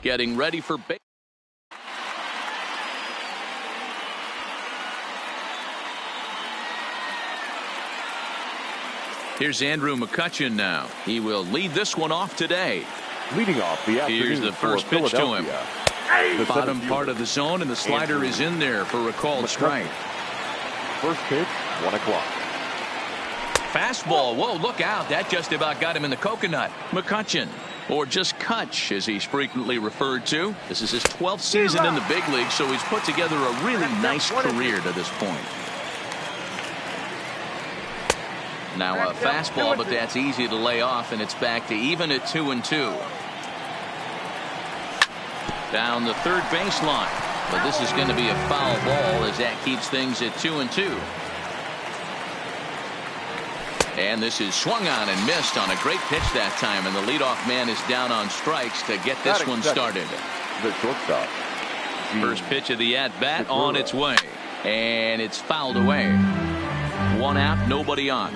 getting ready for Here's Andrew McCutcheon now. He will lead this one off today. Leading off the afternoon. Here's the first pitch to him. The bottom part of the zone, and the slider is in there for a called strike. First pitch, 1 o'clock. Fastball. Whoa, look out. That just about got him in the coconut. McCutcheon, or just Kutch, as he's frequently referred to. This is his 12th season in the big league, so he's put together a really nice career to this point. Now a fastball, but that's easy to lay off, and it's back to even at 2-2. Down the third baseline, but this is going to be a foul ball as that keeps things at 2-2. And this is swung on and missed on a great pitch that time, and the leadoff man is down on strikes to get this one started. The shortstop. First pitch of the at-bat on its way, and it's fouled away. 1 out, nobody on.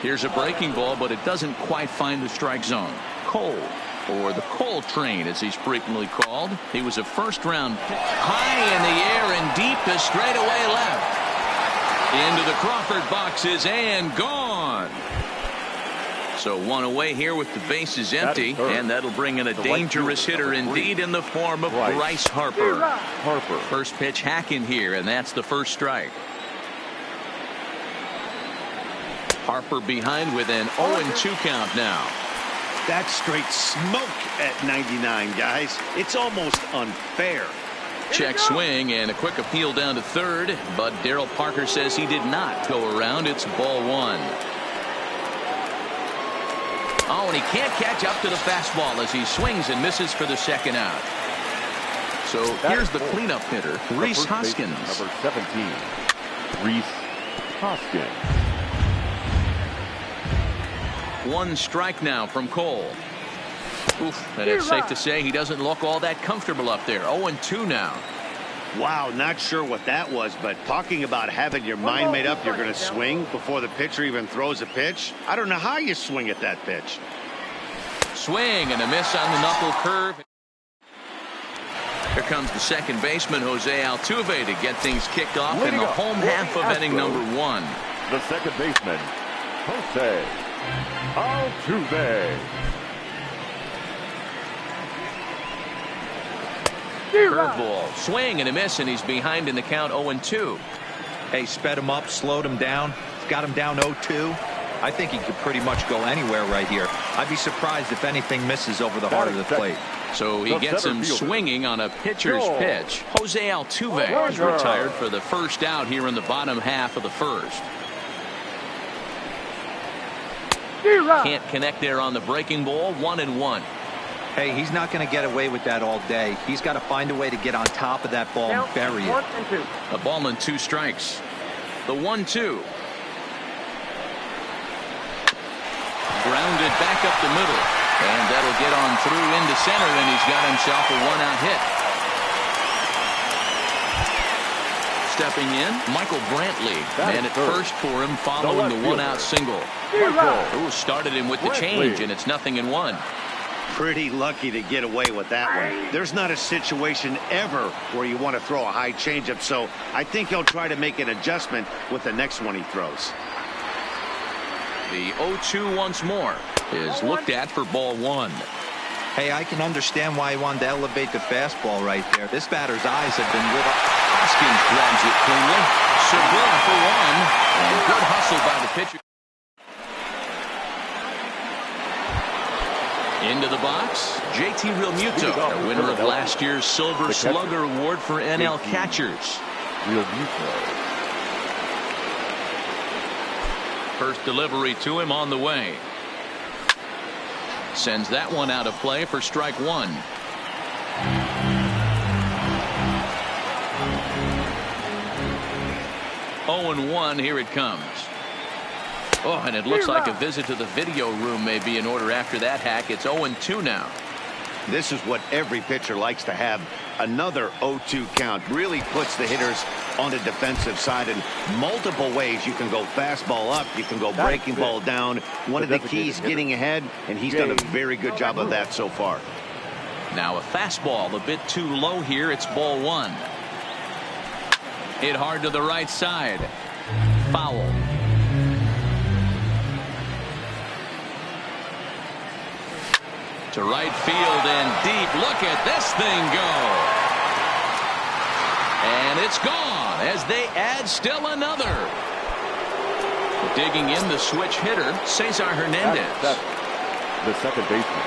Here's a breaking ball, but it doesn't quite find the strike zone. Cole, or the Cole train as he's frequently called. He was a first-round pick. High in the air and deep to straightaway left. Into the Crawford boxes and gone. So 1 away here with the bases empty, and that'll bring in a dangerous hitter indeed in the form of Bryce Harper. First pitch hacking here, and that's the first strike. Harper behind with an 0-2 count now. That's straight smoke at 99, guys. It's almost unfair. Check swing and a quick appeal down to third, but Darryl Parker says he did not go around. It's ball 1. Oh, and he can't catch up to the fastball as he swings and misses for the second out. So here's the cleanup hitter, Rhys Hoskins. Number 17, Rhys Hoskins. 1 strike now from Cole. Oof, and it's safe to say he doesn't look all that comfortable up there. 0-2 now. Wow, not sure what that was, but talking about having your mind made up you're going to swing before the pitcher even throws a pitch. I don't know how you swing at that pitch. Swing and a miss on the knuckle curve. Here comes the second baseman, Jose Altuve, to get things kicked off in the home half of inning number 1. The second baseman, Jose Altuve. Curveball, swing and a miss, and he's behind in the count 0-2. Hey, sped him up, slowed him down, got him down 0-2. I think he could pretty much go anywhere right here. I'd be surprised if anything misses over the heart of the plate. So he gets him swinging on a pitcher's pitch. Jose Altuve is retired for the first out here in the bottom half of the first. Can't connect there on the breaking ball. 1-1. Hey, he's not going to get away with that all day. He's got to find a way to get on top of that ball and bury it. A ball and 2 strikes. The 1-2. Grounded back up the middle, and that'll get on through into center, and he's got himself a 1-out hit. Stepping in, Michael Brantley, and at first for him following the 1-out single. Who started him with the change, and it's 0-1. Pretty lucky to get away with that one. There's not a situation ever where you want to throw a high changeup, so I think he'll try to make an adjustment with the next one he throws. The 0-2 once more is looked at for ball 1. Hey, I can understand why he wanted to elevate the fastball right there. This batter's eyes have been lit up. Hoskins grabs it cleanly. Segura for 1, and good hustle by the pitcher. Into the box, JT Realmuto, the winner of last year's Silver Slugger Award for NL catchers. Realmuto. First delivery to him on the way. Sends that one out of play for strike 1. Oh, and 1, here it comes. Oh, and it looks like a visit to the video room may be in order after that hack. It's 0-2 now. This is what every pitcher likes to have. Another 0-2 count really puts the hitters on the defensive side in multiple ways. You can go fastball up, you can go breaking ball down. One of the keys getting ahead, and he's done a very good job of that so far. Now a fastball a bit too low here. It's ball one. Hit hard to the right side. Foul. To right field and deep. Look at this thing go. And it's gone as they add still another. Digging in the switch hitter, Cesar Hernandez. That's the second baseman.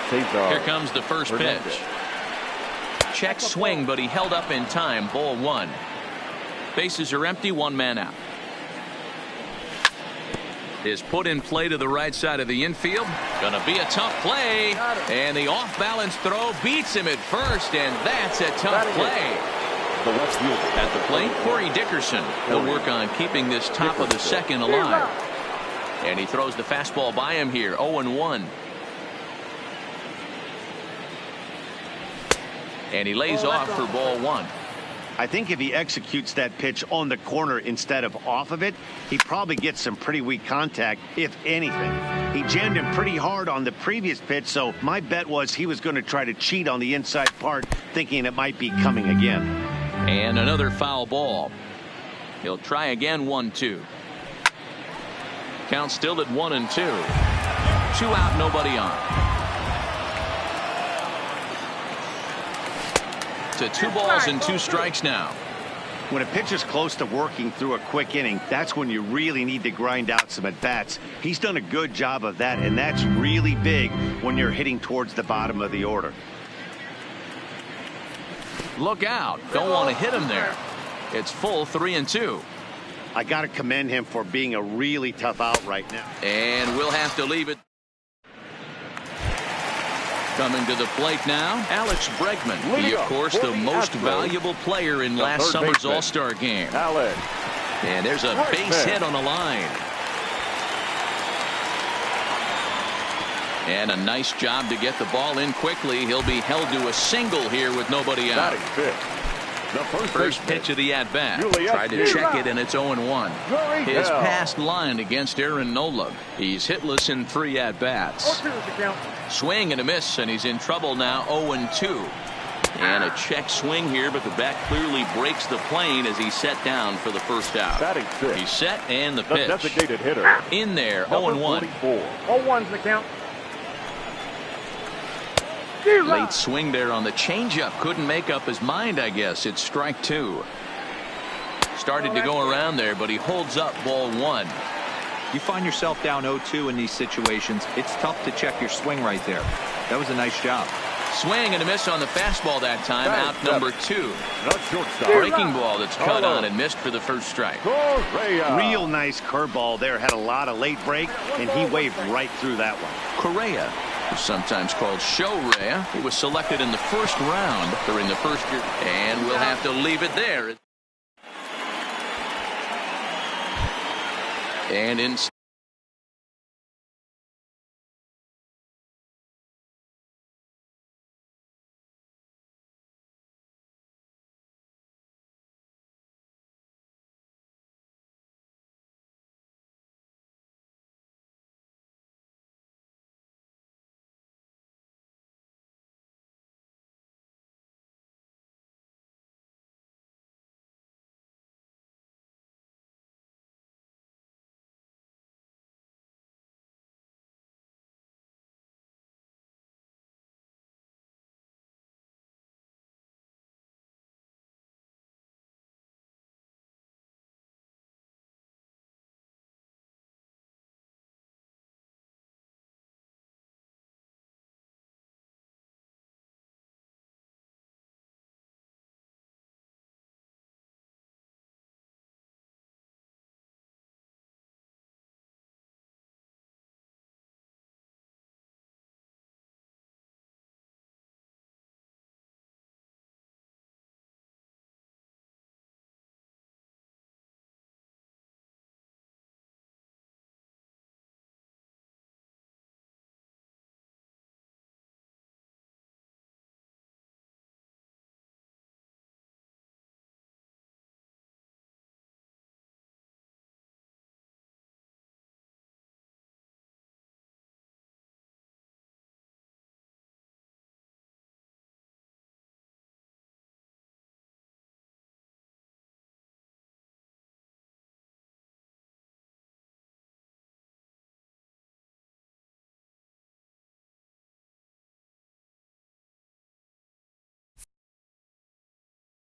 Cesar. Here comes the first Hernandez. pitch. Check swing, but he held up in time. Ball one. Bases are empty, one man out. Is put in play to the right side of the infield. Gonna be a tough play. And the off-balance throw beats him at first, and that's a tough play. The left field. At the plate, Corey Dickerson. He'll work on keeping this top of the second alive. And he throws the fastball by him here. 0-1. And he lays off for ball one. I think if he executes that pitch on the corner instead of off of it, he probably gets some pretty weak contact, if anything. He jammed him pretty hard on the previous pitch, so my bet was he was going to try to cheat on the inside part, thinking it might be coming again. And another foul ball. He'll try again. 1-2. Count still at 1-2. 2 out, nobody on. To 2 balls and 2 strikes now. When a pitcher's close to working through a quick inning, that's when you really need to grind out some at-bats. He's done a good job of that, and that's really big when you're hitting towards the bottom of the order. Look out. Don't want to hit him there. It's full 3-2. I got to commend him for being a really tough out right now. And we'll have to leave it. Coming to the plate now, Alex Bregman. He, of course, the most valuable player in last summer's All-Star game. Alex. And there's a base hit on the line. And a nice job to get the ball in quickly. He'll be held to a single here with nobody out. The First pitch of the at-bat. Tried to check it, and it's 0-1. His past line against Aaron Nola. He's hitless in 3 at-bats. Swing and a miss, and he's in trouble now. 0-2. And a check swing here, but the bat clearly breaks the plane as he's set down for the first out. He's set, and the pitch. Designated hitter. In there, 0-1. 0-1's the count. Late swing there on the changeup. Couldn't make up his mind, I guess. It's strike 2. Started to go around there, but he holds up ball 1. You find yourself down 0-2 in these situations. It's tough to check your swing right there. That was a nice job. Swing and a miss on the fastball that time. Out number 2. Shortstop. Breaking ball that's cut on and missed for the first strike. Real nice curveball there. Had a lot of late break, and he waved right through that one. Correa, who's sometimes called Show Rea. He was selected in the first round during the first year, and we'll have to leave it there. And in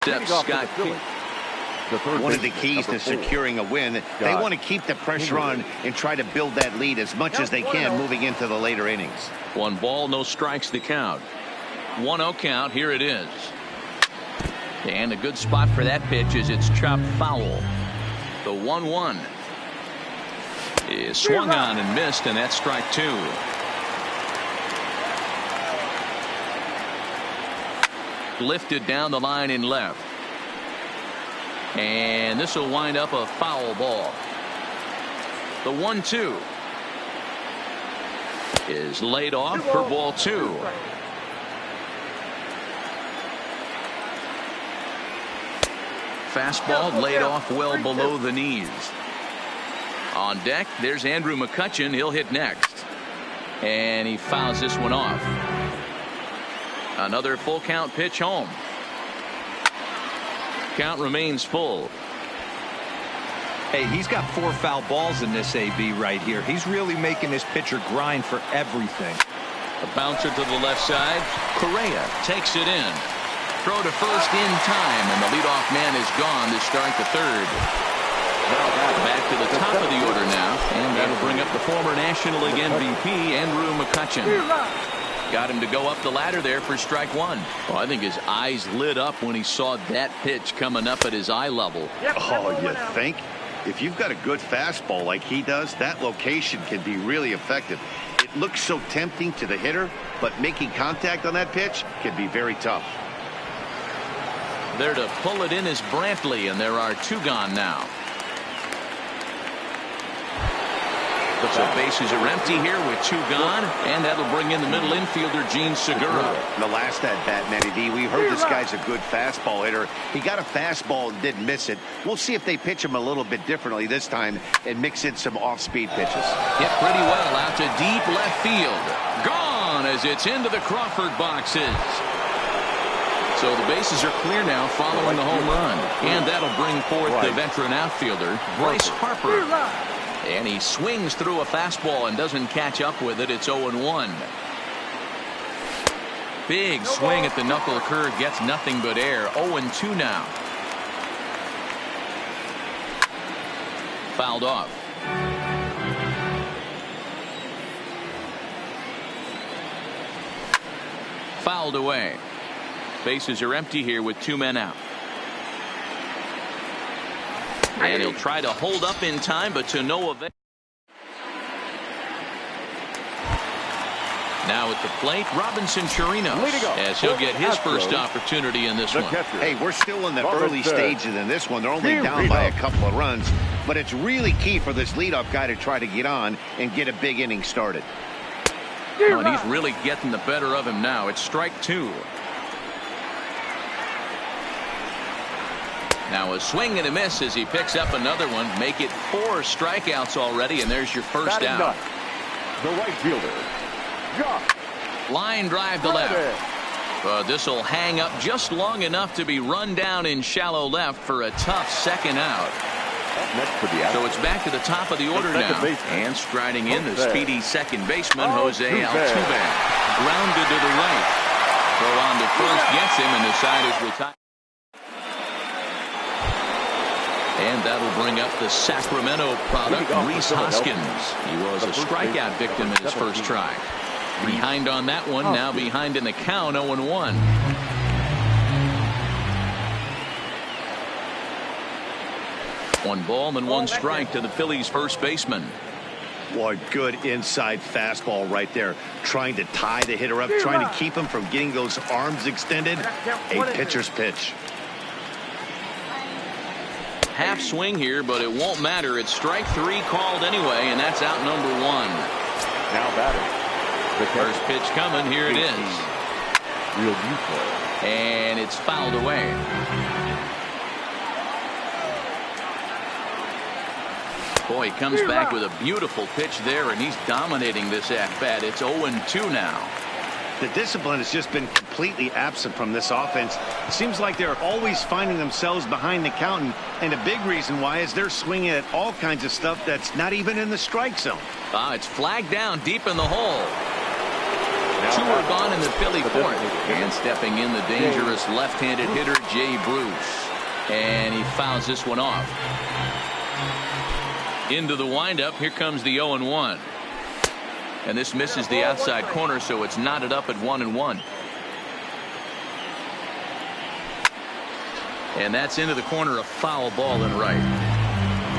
Steps Scott. One of the keys to securing a win, they want to keep the pressure on and try to build that lead as much as they can moving into the later innings. 1 ball, no strikes to count. 1-0 count. Here it is. And a good spot for that pitch is it's chopped foul. The 1-1 is swung on and missed, and that's strike 2. Lifted down the line in left. And this will wind up a foul ball. The 1-2 is laid off for ball 2. Fastball laid off well below the knees. On deck, there's Andrew McCutchen. He'll hit next. And he fouls this one off. Another full count pitch home. Count remains full. Hey, he's got 4 foul balls in this AB right here. He's really making this pitcher grind for everything. A bouncer to the left side. Correa takes it in. Throw to first in time, and the leadoff man is gone to start the 3rd. Back to the top of the order now, and that'll bring up the former National League MVP, Andrew McCutchen. Got him to go up the ladder there for strike 1. Well, I think his eyes lit up when he saw that pitch coming up at his eye level. Oh, you think? If you've got a good fastball like he does, that location can be really effective. It looks so tempting to the hitter, but making contact on that pitch can be very tough. There to pull it in is Brantley, and there are 2 gone now. So bases are empty here with 2 gone, and that'll bring in the middle infielder Gene Segura. The last at bat, Matty D, we heard this guy's a good fastball hitter. He got a fastball and didn't miss it. We'll see if they pitch him a little bit differently this time and mix in some off-speed pitches. Hit pretty well out to deep left field. Gone as it's into the Crawford boxes. So the bases are clear now following the home run. And that'll bring forth the veteran outfielder, Bryce Harper. And he swings through a fastball and doesn't catch up with it. It's 0-1. Big swing at the knuckle curve, gets nothing but air. 0-2 now. Fouled off. Fouled away. Bases are empty here with 2 men out. And he'll try to hold up in time, but to no avail. Now at the plate, Robinson Chirinos, as he'll get his first opportunity in this one. Hey, we're still in the early stages in this one. They're only down by a couple of runs, but it's really key for this leadoff guy to try to get on and get a big inning started. Oh, and he's really getting the better of him now. It's strike 2. Now a swing and a miss as he picks up another one. Make it 4 strikeouts already, and there's your first out. The right fielder, Josh. Line drive to left. This will hang up just long enough to be run down in shallow left for a tough second out. So it's back to the top of the order now. And striding in the speedy second baseman, Jose Altuve. Grounded to the right. Throw on to first gets him, and the side is retired. And that'll bring up the Sacramento product, Rhys Hoskins. He was a strikeout victim in his first try. Behind on that one, now behind in the count, 0-1. One ball and 1 strike to the Phillies' first baseman. Boy, good inside fastball right there. Trying to tie the hitter up, trying to keep him from getting those arms extended. A pitcher's pitch. Half swing here, but it won't matter. It's strike 3 called anyway, and that's out number 1. Now batting. The first pitch coming. Here it is. Real beautiful. And it's fouled away. Boy, he comes back with a beautiful pitch there, and he's dominating this at-bat. It's 0-2 now. The discipline has just been completely absent from this offense. It seems like they're always finding themselves behind the count, and a big reason why is they're swinging at all kinds of stuff that's not even in the strike zone. It's flagged down deep in the hole. Two are gone in the Philly fourth. And stepping in the dangerous left-handed hitter, Jay Bruce. And he fouls this one off. Into the windup. Here comes the 0-1. And this misses the outside corner, so it's knotted up at 1-1. And that's into the corner, a foul ball in right.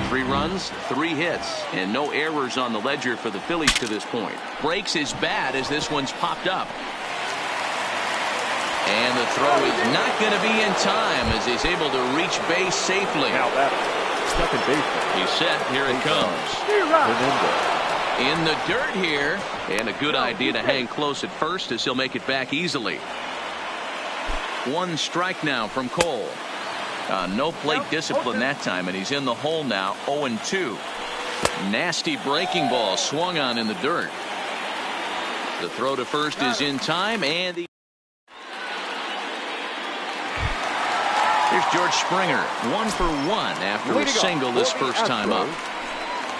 3 runs, 3 hits, and no errors on the ledger for the Phillies to this point. Breaks his bat as this one's popped up. And the throw is not going to be in time as he's able to reach base safely. Now that's second baseman. He's set. Here it comes. In the dirt here, and a good idea to hang close at first as he'll make it back easily. 1 strike now from Cole. No plate discipline that time, and he's in the hole now. 0-2. Nasty breaking ball swung on in the dirt. The throw to first is in time, and here's George Springer, 1 for 1 after a single this first time up.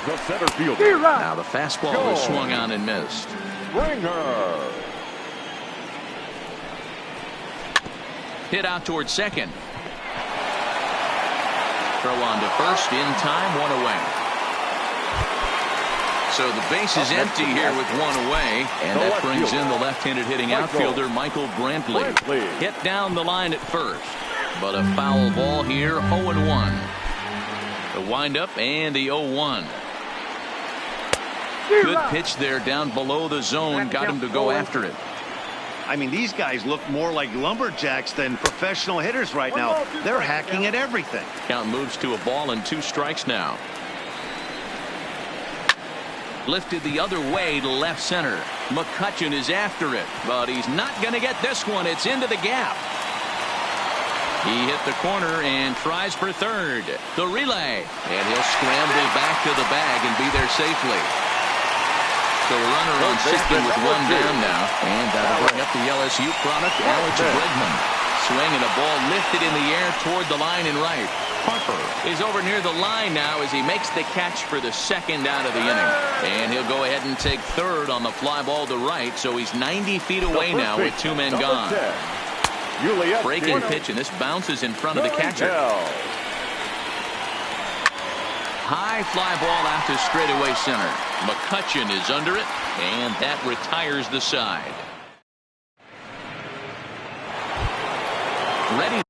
The center fielder. Now the fastball is swung on and missed. Springer. Hit out towards second. Throw on to first in time, 1 away. So the base is empty here with 1 away, and that brings in the left-handed hitting outfielder Michael Brantley. Hit down the line at first, but a foul ball here, 0-1. The windup and the 0-1. Good pitch there down below the zone, got him to go after it. I mean, these guys look more like lumberjacks than professional hitters right now. They're hacking at everything. Count moves to a ball and 2 strikes now. Lifted the other way to left center. McCutchen is after it, but he's not going to get this one. It's into the gap. He hit the corner and tries for third. The relay, and he'll scramble back to the bag and be there safely. So a runner on second with 1 down now, and that'll bring up the LSU product, Alex Bregman. Swinging a ball lifted in the air toward the line and right. Harper is over near the line now as he makes the catch for the second out of the inning. And he'll go ahead and take third on the fly ball to right, so he's 90 feet away now with 2 men gone. Breaking pitch, and this bounces in front of the catcher. High fly ball out to straightaway center. McCutchen is under it, and that retires the side. Ready.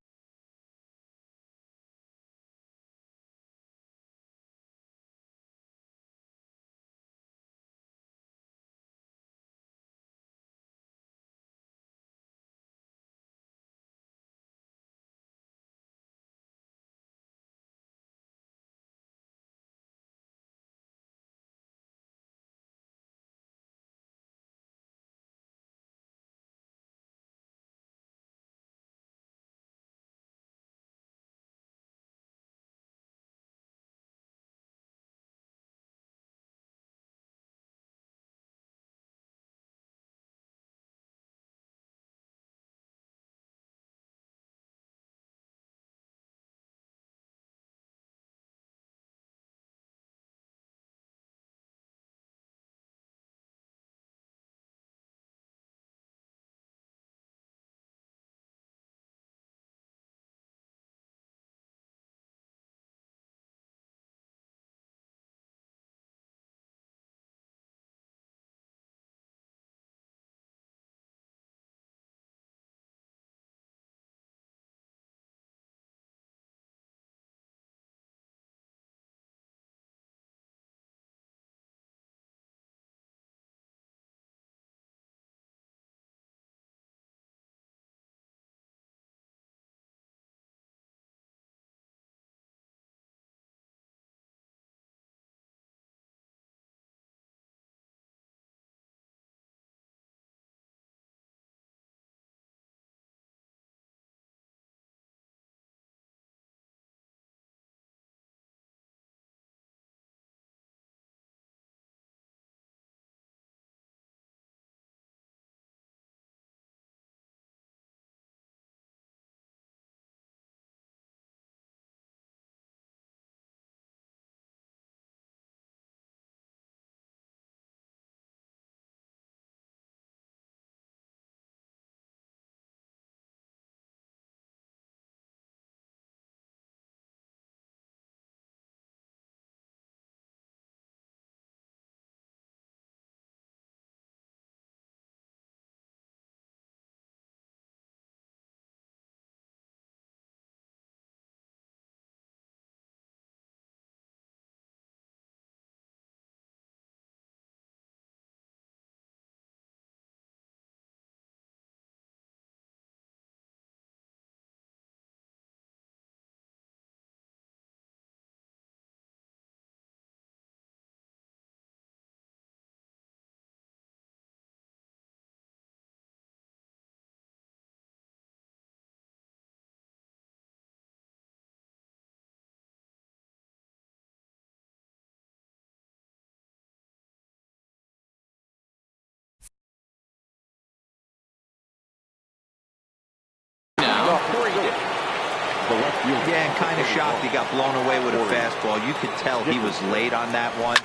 The left field. Yeah, and kind of shocked he got blown away with a fastball. You could tell he was late on that one.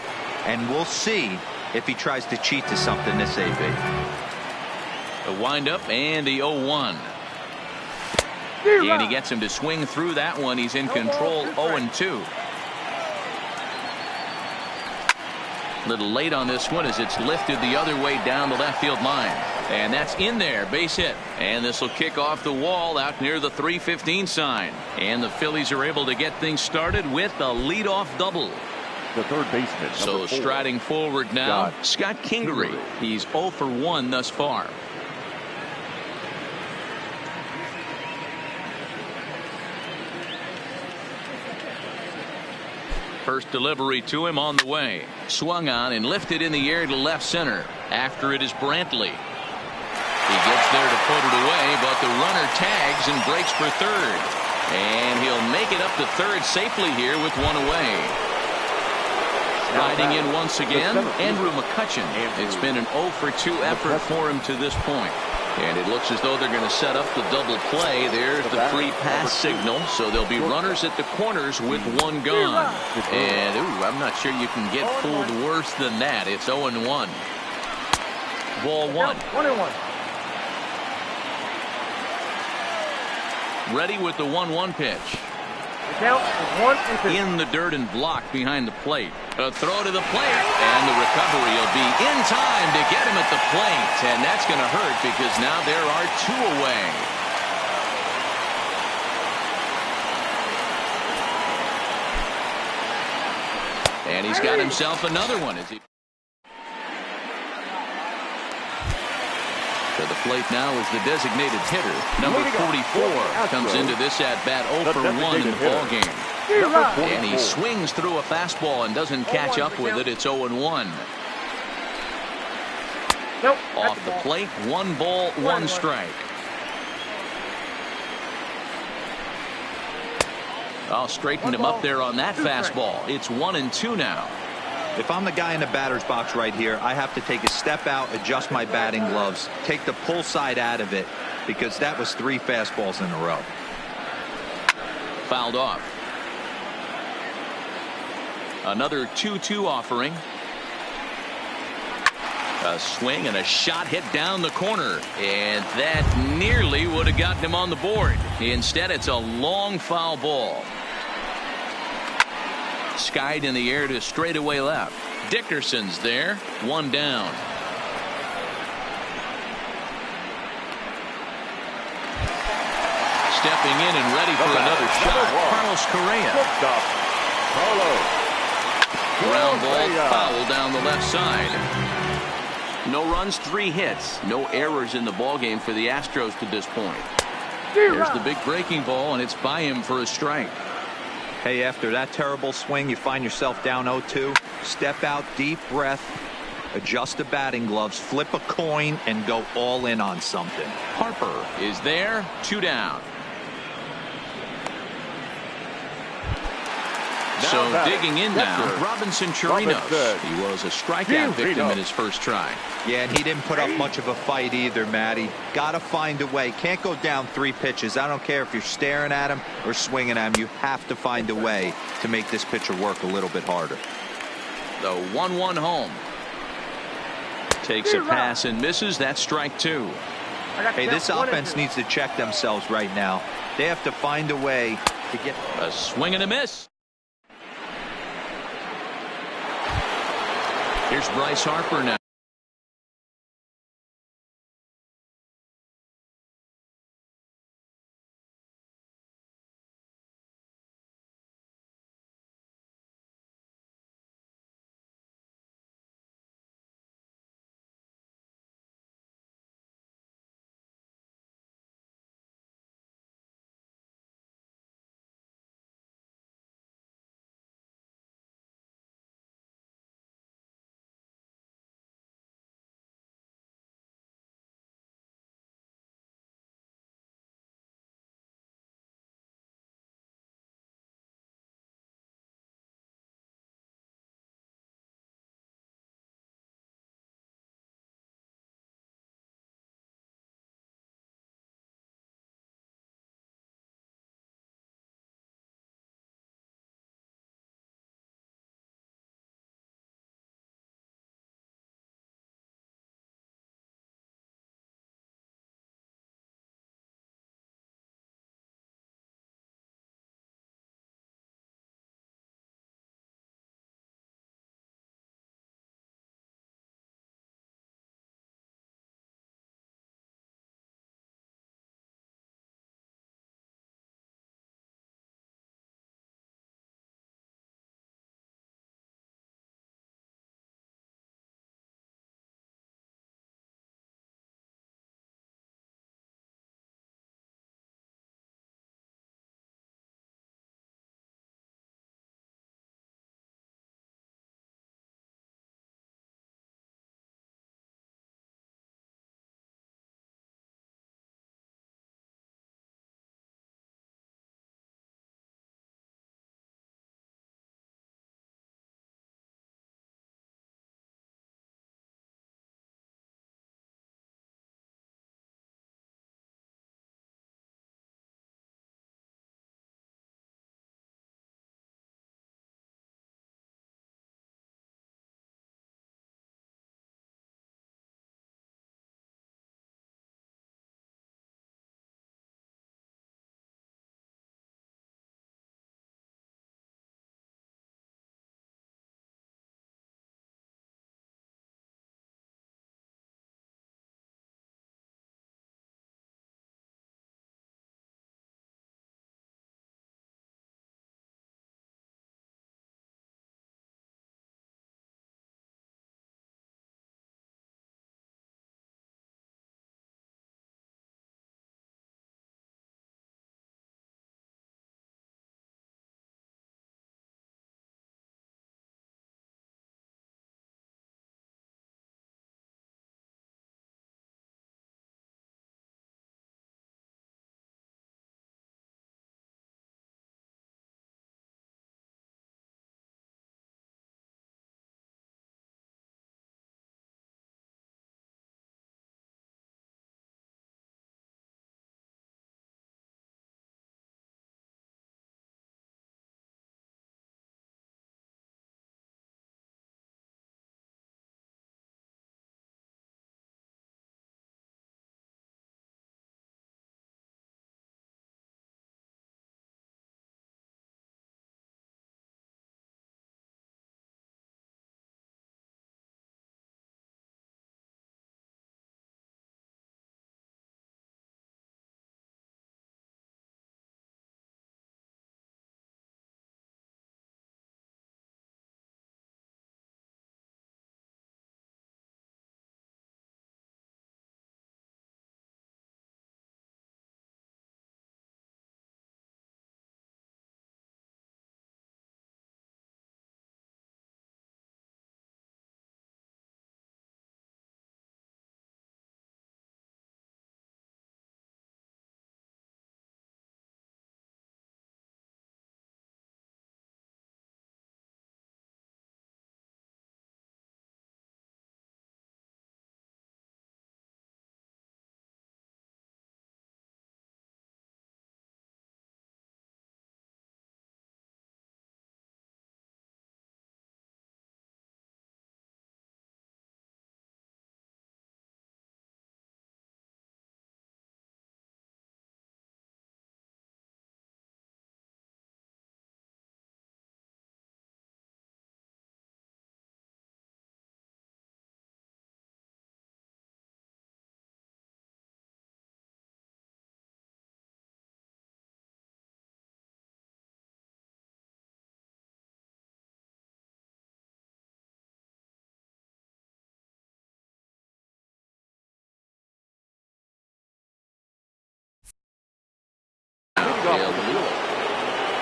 And we'll see if he tries to cheat to something this AB. The windup and the 0-1. And he gets him to swing through that one. He's in control, 0-2. Little late on this one as it's lifted the other way down the left field line. And that's in there, base hit. And this will kick off the wall out near the 315 sign. And the Phillies are able to get things started with a leadoff double. The third baseman. So striding forward now, Scott Kingery. He's 0 for 1 thus far. First delivery to him on the way. Swung on and lifted in the air to left center. After it is Brantley. He gets there to put it away, but the runner tags and breaks for third. And he'll make it up to third safely here with one away. Riding in once again, Andrew McCutchen. It's been an 0 for 2 effort for him to this point. And it looks as though they're going to set up the double play. There's the free pass signal. So there'll be runners at the corners with one gone. And, ooh, I'm not sure you can get fooled worse than that. It's 0-1. Ball 1. 1-1. Ready with the 1-1 pitch. The count is 1-2. In the dirt and blocked behind the plate. A throw to the plate, and the recovery will be in time to get him at the plate. And that's going to hurt because now there are 2 away. And he's got himself another one. As he to the plate now is the designated hitter. Number 44 comes into this at bat 0 for 1 in the ball game. And he swings through a fastball and doesn't catch up with it. It's 0-1. Off the plate, 1 ball, 1 strike. I'll straighten him up there on that fastball. It's 1-2 now. If I'm the guy in the batter's box right here, I have to take a step out, adjust my batting gloves, take the pull side out of it, because that was 3 fastballs in a row. Fouled off. Another 2-2 offering. A swing and a shot hit down the corner, and that nearly would have gotten him on the board. Instead, it's a long foul ball. Skied in the air to straightaway left. Dickerson's there, 1 down. Stepping in and ready for another shot, Carlos Correa. Ground ball foul down the left side. No runs, 3 hits. No errors in the ballgame for the Astros to this point. Here's the big breaking ball, and it's by him for a strike. Hey, after that terrible swing, you find yourself down 0-2. Step out, deep breath, adjust the batting gloves, flip a coin, and go all in on something. Harper is there, 2 down. So digging in now, Robinson Chirinos. He was a strikeout victim in his first try. Yeah, and he didn't put up much of a fight either, Matty. Got to find a way. Can't go down 3 pitches. I don't care if you're staring at him or swinging at him. You have to find a way to make this pitcher work a little bit harder. The 1-1 home. Takes a pass and misses. That's strike 2. Hey, this offense needs to check themselves right now. They have to find a way to get a swing and a miss. Here's Bryce Harper now.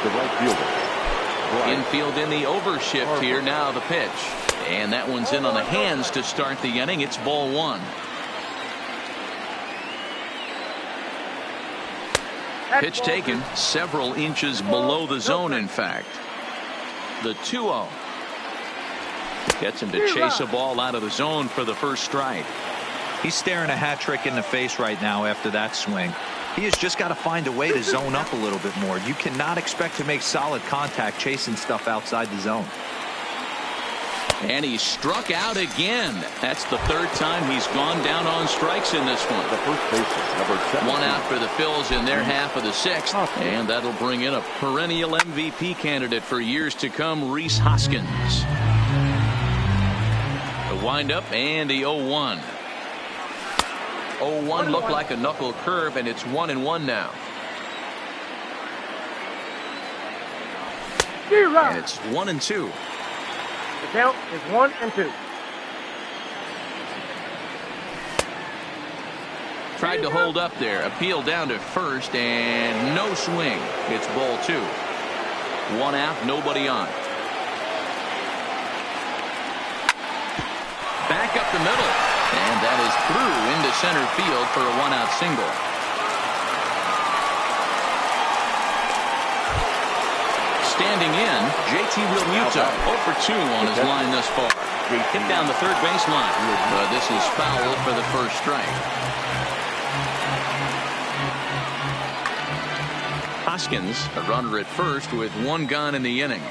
The right fielder. Infield in the overshift here. Now the pitch. And that one's in on the hands to start the inning. It's ball one. Pitch taken several inches below the zone, in fact. The 2-0. Gets him to chase a ball out of the zone for the first strike. He's staring a hat trick in the face right now after that swing. He has just got to find a way to zone up a little bit more. You cannot expect to make solid contact chasing stuff outside the zone. And he struck out again. That's the third time he's gone down on strikes in this one. The first baseman, number 17. One out for the Phils in their half of the sixth. And that'll bring in a perennial MVP candidate for years to come, Rhys Hoskins. The windup and the 0-1. 0-1 looked like a knuckle curve, and it's 1-1 now. And it's 1-2. The count is 1-2. Tried to hold up there. Appeal down to first, and no swing. It's ball two. One out, nobody on. Back up the middle. And that is through into center field for a one-out single. Standing in, JT Realmuto, 0 for 2 on his line thus far. Hit down the third baseline, but this is foul for the first strike. Hoskins, a runner at first with one gone in the inning.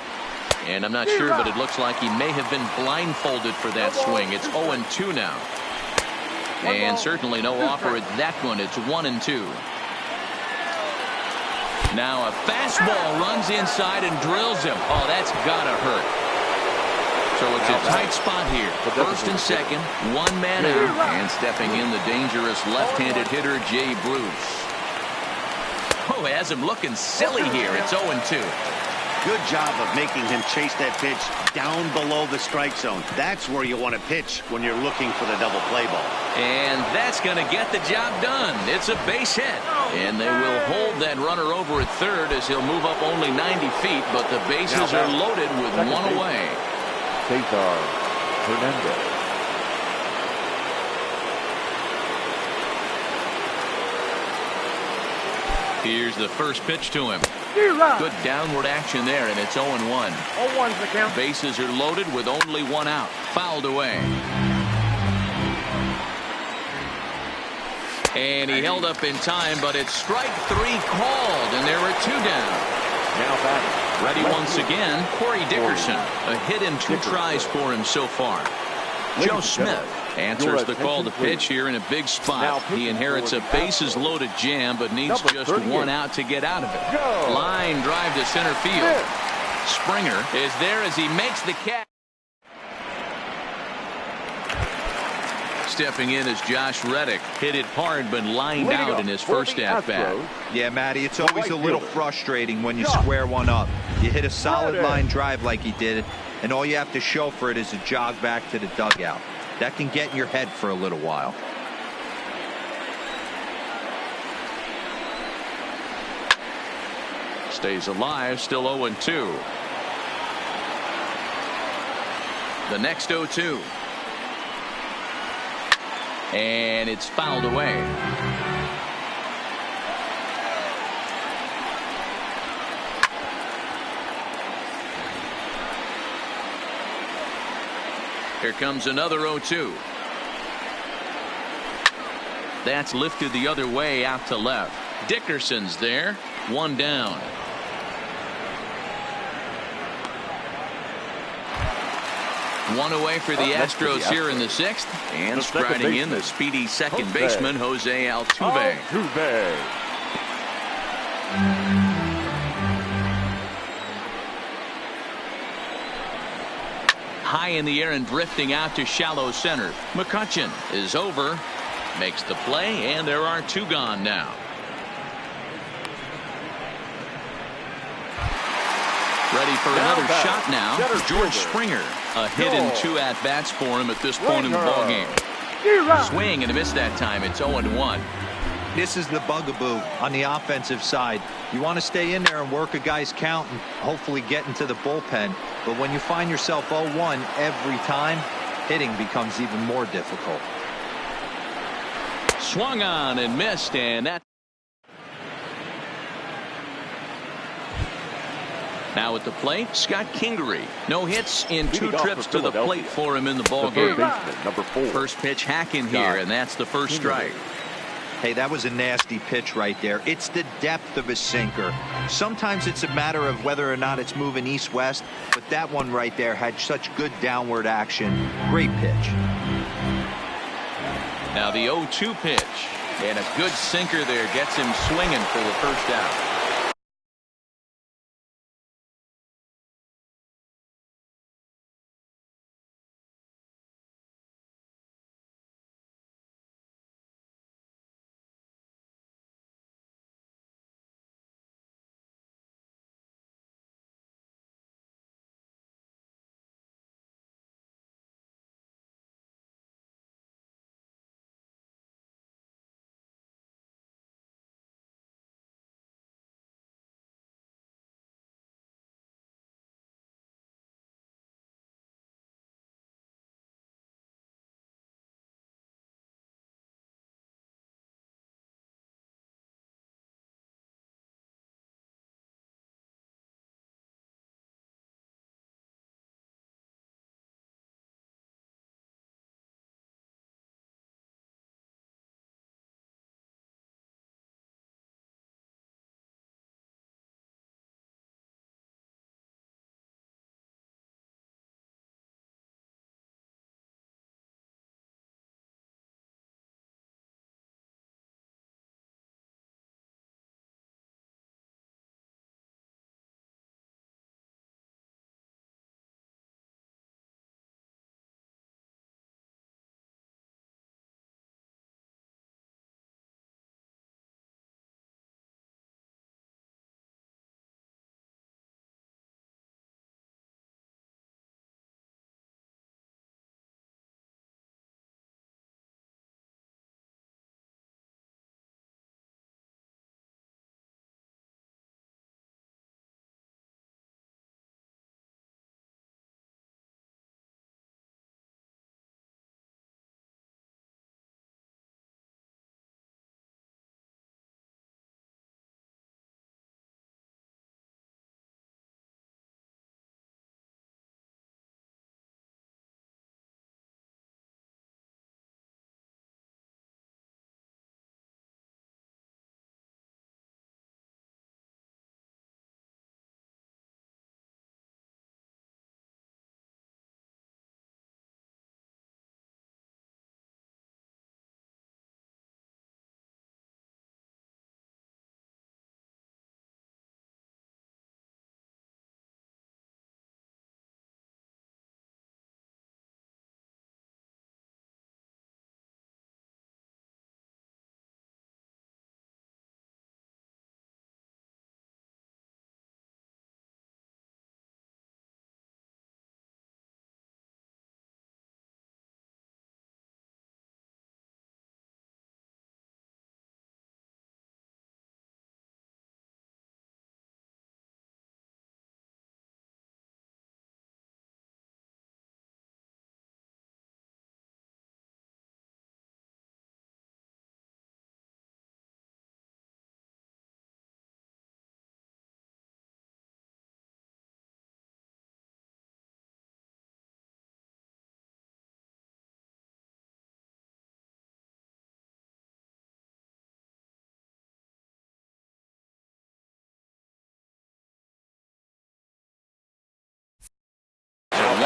And I'm not sure, but it looks like he may have been blindfolded for that swing. It's 0-2 now. And certainly no offer at that one. It's 1-2. Now a fastball runs inside and drills him. Oh, that's gotta hurt. So it's a tight spot here. First and second, one man out, and stepping in the dangerous left-handed hitter Jay Bruce. Oh, has him looking silly here. It's 0-2. Good job of making him chase that pitch down below the strike zone. That's where you want to pitch when you're looking for the double play ball. And that's going to get the job done. It's a base hit. And they will hold that runner over at third as he'll move up only 90 feet, but the bases are loaded with one away. Cesar Hernandez. Here's the first pitch to him. Good downward action there, and it's 0-1. 0-1's the count. Bases are loaded with only one out. Fouled away. And he held up in time, but it's strike three called, and there are two down. Now batting. Ready once again, Corey Dickerson. A hit in 2 tries for him so far. Joe Smith answers the call to pitch here in a big spot. He inherits a bases loaded jam, but needs just one out to get out of it. Line drive to center field. Springer is there as he makes the catch. Stepping in is Josh Reddick. Hit it hard, but lined out in his first at-bat. Yeah, Matty, it's always a little frustrating when you square one up. You hit a solid line drive like he did, and all you have to show for it is a jog back to the dugout. That can get in your head for a little while. Stays alive, still 0-2. The next 0-2. And it's fouled away. Here comes another 0-2. That's lifted the other way out to left. Dickerson's there. One down. One away for the Astros here in the sixth. And striding in the speedy second baseman, Jose Altuve. High in the air and drifting out to shallow center. McCutchen is over. Makes the play, and there are two gone now. Ready for another shot now. George Springer. A hit in 2 at-bats for him at this point in the ballgame. Swing and a miss that time. It's 0-1. This is the bugaboo on the offensive side. You want to stay in there and work a guy's count and hopefully get into the bullpen. But when you find yourself 0-1 every time, hitting becomes even more difficult. Swung on and missed, and that. Now at the plate, Scott Kingery. No hits in 2 trips to the plate for him in the ball game. Number 4. First pitch hacking here, and that's the first strike. Hey, that was a nasty pitch right there. It's the depth of a sinker. Sometimes it's a matter of whether or not it's moving east-west, but that one right there had such good downward action. Great pitch. Now the 0-2 pitch, and a good sinker there gets him swinging for the first out.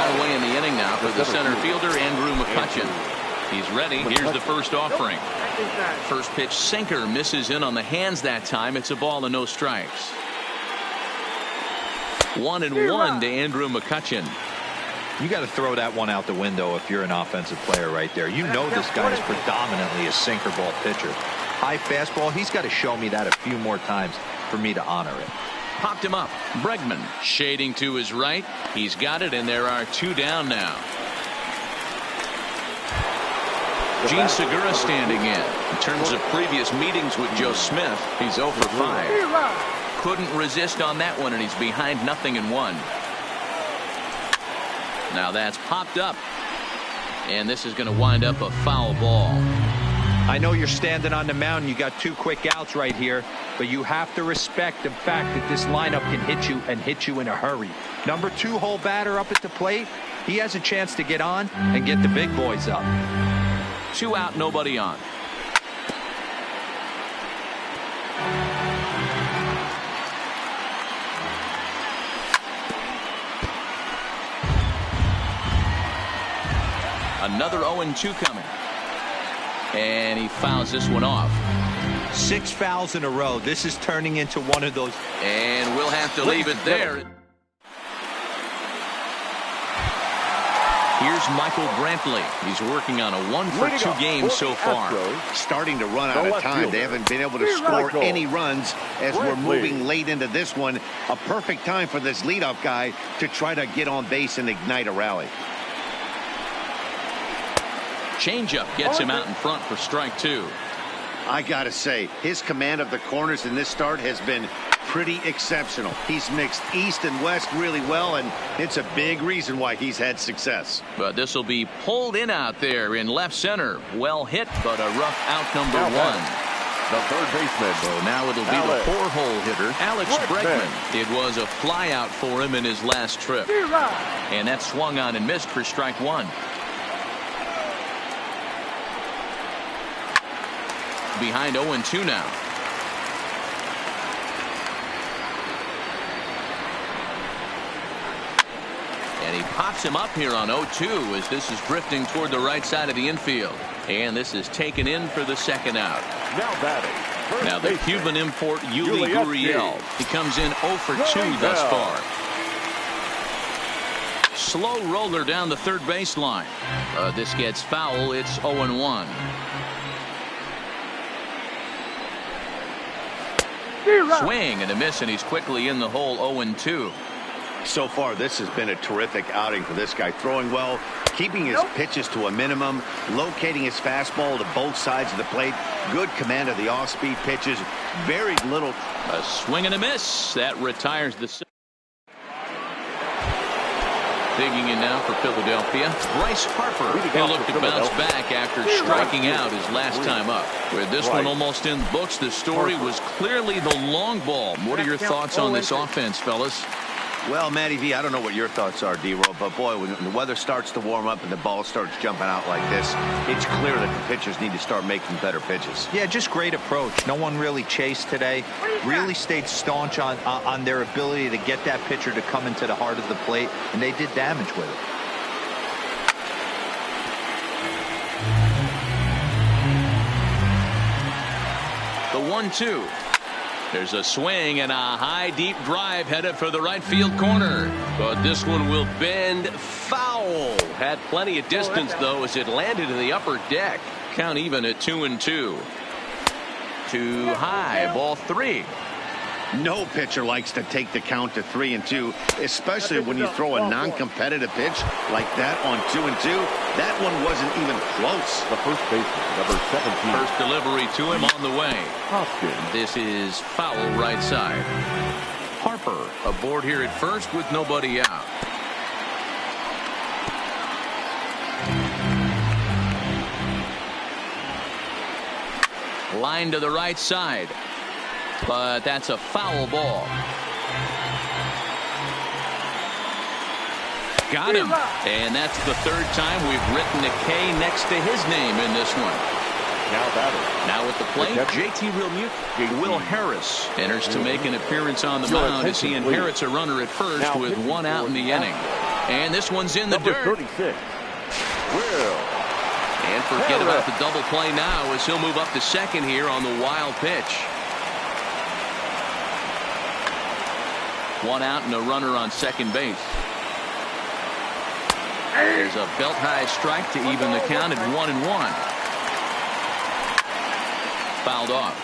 One away in the inning now for the center fielder, Andrew McCutchen. He's ready. Here's the first offering. First pitch sinker misses in on the hands that time. It's a ball and no strikes. 1-1 to Andrew McCutchen. You got to throw that one out the window if you're an offensive player right there. You know this guy is predominantly a sinker ball pitcher. High fastball, he's got to show me that a few more times for me to honor it. Popped him up. Bregman shading to his right. He's got it, and there are 2 down now. Gene Segura standing in. In terms of previous meetings with Joe Smith, he's 0 for 5. Couldn't resist on that one, and he's behind 0-1. Now that's popped up. And this is going to wind up a foul ball. I know you're standing on the mound. You got 2 quick outs right here, but you have to respect the fact that this lineup can hit you and hit you in a hurry. Number 2 hole batter up at the plate. He has a chance to get on and get the big boys up. 2 out, nobody on. Another 0-2 coming. And he fouls this one off. 6 fouls in a row. This is turning into one of those. And we'll have to leave it there. Here's Michael Brantley. He's working on a 1-for-2 game so far. Starting to run out of time. They haven't been able to score any runs as we're moving late into this one. A perfect time for this leadoff guy to try to get on base and ignite a rally. Changeup gets him out in front for strike 2. I gotta say, his command of the corners in this start has been pretty exceptional. He's mixed east and west really well, and it's a big reason why he's had success. But this will be pulled in out there in left center. Well hit, but a rough out number 1. The third baseman. So now it'll be the 4-hole hitter, Alex Bregman. It was a fly out for him in his last trip. And that swung on and missed for strike 1. Behind 0-2 now. And he pops him up here on 0-2 as this is drifting toward the right side of the infield. And this is taken in for the second out. Now batting. Now the Cuban import Yuli Gurriel. He comes in 0 for 2 thus far. Slow roller down the third baseline. This gets foul. It's 0-1. Swing and a miss, and he's quickly in the hole. 0-2. So far, this has been a terrific outing for this guy. Throwing well, keeping his pitches to a minimum, locating his fastball to both sides of the plate. Good command of the off-speed pitches. Very little. A swing and a miss. That retires the. Digging in now for Philadelphia, Bryce Harper. He'll look to bounce back after striking out his last time up. With this one almost in the books, the story was clearly the long ball. What are your thoughts on this offense, fellas? Well, Matty V, I don't know what your thoughts are, D-Roll, but boy, when the weather starts to warm up and the ball starts jumping out like this, it's clear that the pitchers need to start making better pitches. Yeah, just great approach. No one really chased today. Really stayed staunch on their ability to get that pitcher to come into the heart of the plate, and they did damage with it. The 1-2. There's a swing and a high deep drive headed for the right field corner. But this one will bend foul. Had plenty of distance though as it landed in the upper deck. Count even at 2-2. Too high. Ball 3. No pitcher likes to take the count to 3-2, especially when you throw a non-competitive pitch like that on 2-2. That one wasn't even close. The first baseman, number 17. First delivery to him on the way. Hoskins. This is foul right side. Harper aboard here at first with nobody out. Line to the right side. But that's a foul ball. Got him. And that's the third time we've written a K next to his name in this one. Now batting. Now at the plate, JT Realmuto. Will Harris enters to make an appearance on the mound as he inherits a runner at first with 1 out in the inning. And this one's in the dirt. 36. Will. And forget about the double play now as he'll move up to second here on the wild pitch. 1 out and a runner on second base. There's a belt-high strike to even the count at 1-1. Fouled off.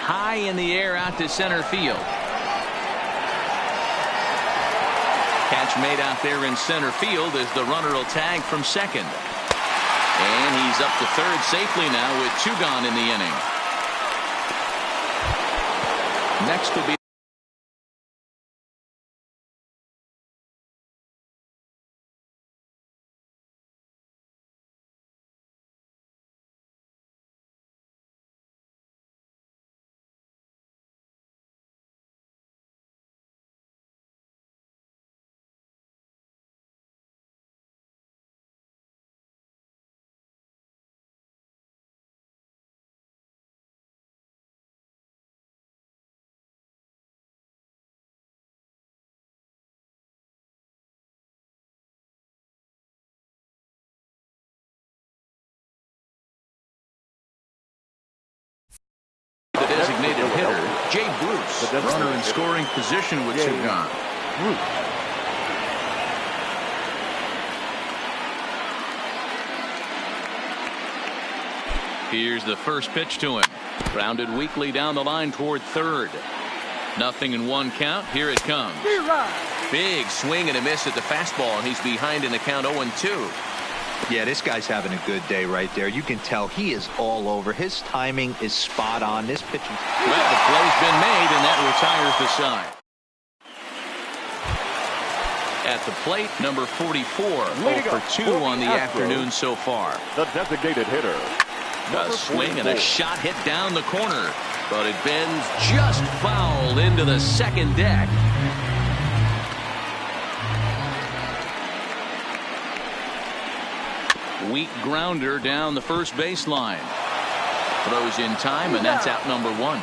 High in the air out to center field. Catch made out there in center field as the runner will tag from second. And he's up to third safely now with 2 gone in the inning. Next will be the designated hitter, Jay Bruce. Runner in scoring position with 2 gone. Here's the first pitch to him. Grounded weakly down the line toward third. 0-1 count. Here it comes. Big swing and a miss at the fastball, and he's behind in the count 0-2. Yeah, this guy's having a good day right there. You can tell he is all over. His timing is spot on. This pitching. Well, the play's been made, and that retires the side. At the plate, number 44, 0 for 2 on the afternoon so far. The designated hitter. A swing and a shot hit down the corner, but it bends just foul into the second deck. Weak grounder down the first baseline. Throws in time, and that's out number 1.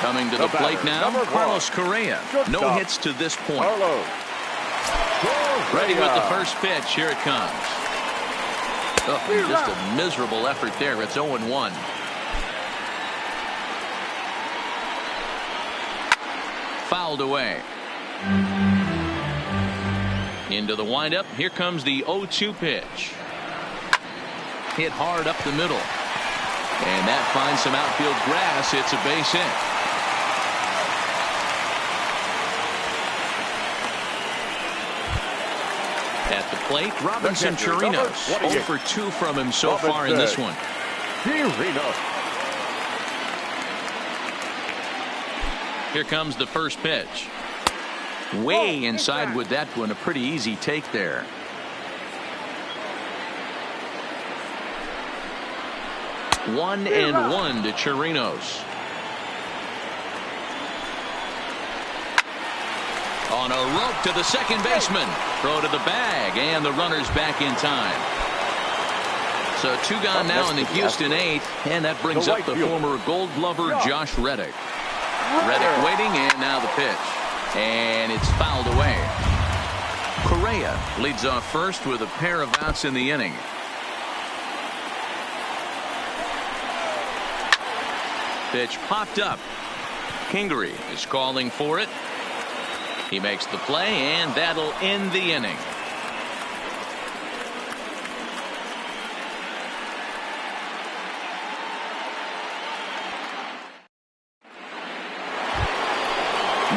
Coming to the plate now, Carlos Correa. No hits to this point. Ready with the first pitch. Here it comes. Oh, just a miserable effort there. It's 0-1. Fouled away. Into the windup. Here comes the 0-2 pitch. Hit hard up the middle. And that finds some outfield grass. It's a base hit. At the plate, Robinson Chirinos. 0 for 2 from him so far in this one. Here comes the first pitch. Way inside with that one. A pretty easy take there. One and 1 to Chirinos. On a rope to the second baseman. Throw to the bag, and the runner's back in time. So 2 gone now in the Houston 8th, and that brings up the former Gold Glover Josh Reddick. Reddick waiting, and now the pitch. And it's fouled away. Correa leads off first with a pair of outs in the inning. Pitch popped up. Kingery is calling for it. He makes the play, and that'll end the inning.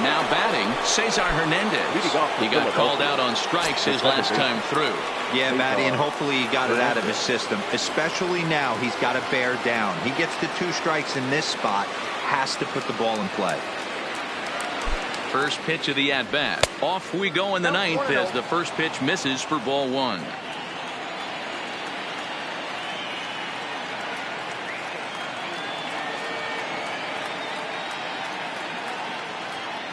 Now batting, Cesar Hernandez. He got called out on strikes his last time through. Yeah, Matty, and hopefully he got it out of his system. Especially now, he's got to bear down. He gets the 2 strikes in this spot, has to put the ball in play. First pitch of the at-bat. Off we go in the 9th as the first pitch misses for ball 1.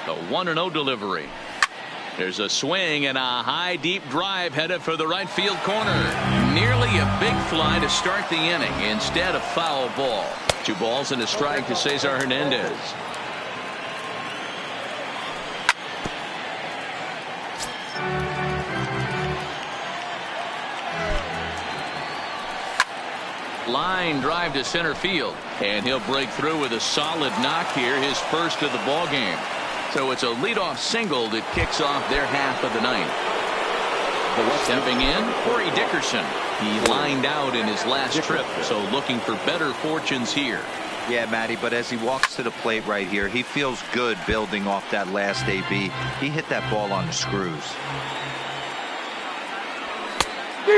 The 1-0 delivery. There's a swing and a high deep drive headed for the right field corner. Nearly a big fly to start the inning. Instead, a foul ball. 2 balls and a strike to Cesar Hernandez. Line drive to center field, and he'll break through with a solid knock here, his first of the ball game. So it's a leadoff single that kicks off their half of the 9th. Stepping in, Corey Dickerson. He lined out in his last trip, so looking for better fortunes here. Yeah, Matty, but as he walks to the plate right here, he feels good building off that last AB. He hit that ball on the screws.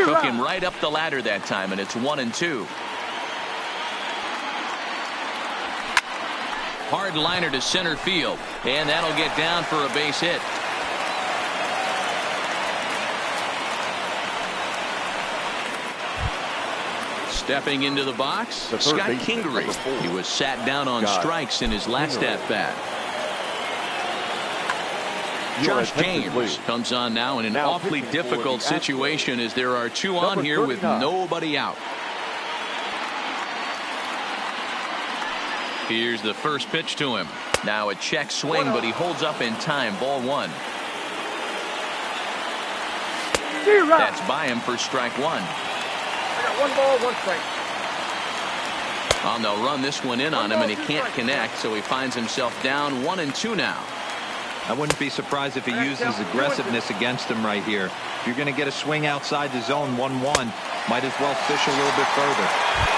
Took him right up the ladder that time, and it's 1-2. Hard liner to center field, and that'll get down for a base hit. Stepping into the box, Scott Kingery. He was sat down on strikes in his last at-bat. Josh James comes on now in an awfully difficult situation as there are two on here with nobody out. Here's the first pitch to him. Now a check swing, but he holds up in time. Ball one. That's by him for strike one. I got 1 ball, 1 strike. Well, they'll run this one in on him, and he can't connect, so he finds himself down 1-2 now. I wouldn't be surprised if he uses aggressiveness against him right here. If you're going to get a swing outside the zone 1-1, might as well fish a little bit further.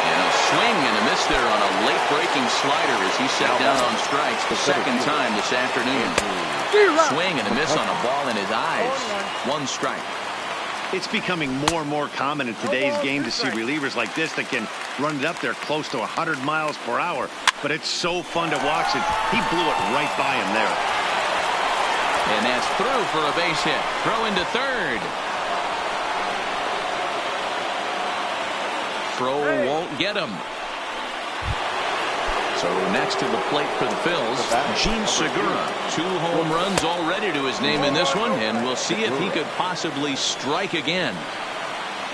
And a swing and a miss there on a late breaking slider as he sat down on strikes the second time this afternoon. Swing and a miss on a ball in his eyes. 1 strike. It's becoming more and more common in today's game to see relievers like this that can run it up there close to 100 miles per hour. But it's so fun to watch it. He blew it right by him there. And that's through for a base hit. Throw into third. Throw won't get him. So next to the plate for the Phils, Gene Segura. 2 home runs already to his name in this one, and we'll see if he could possibly strike again.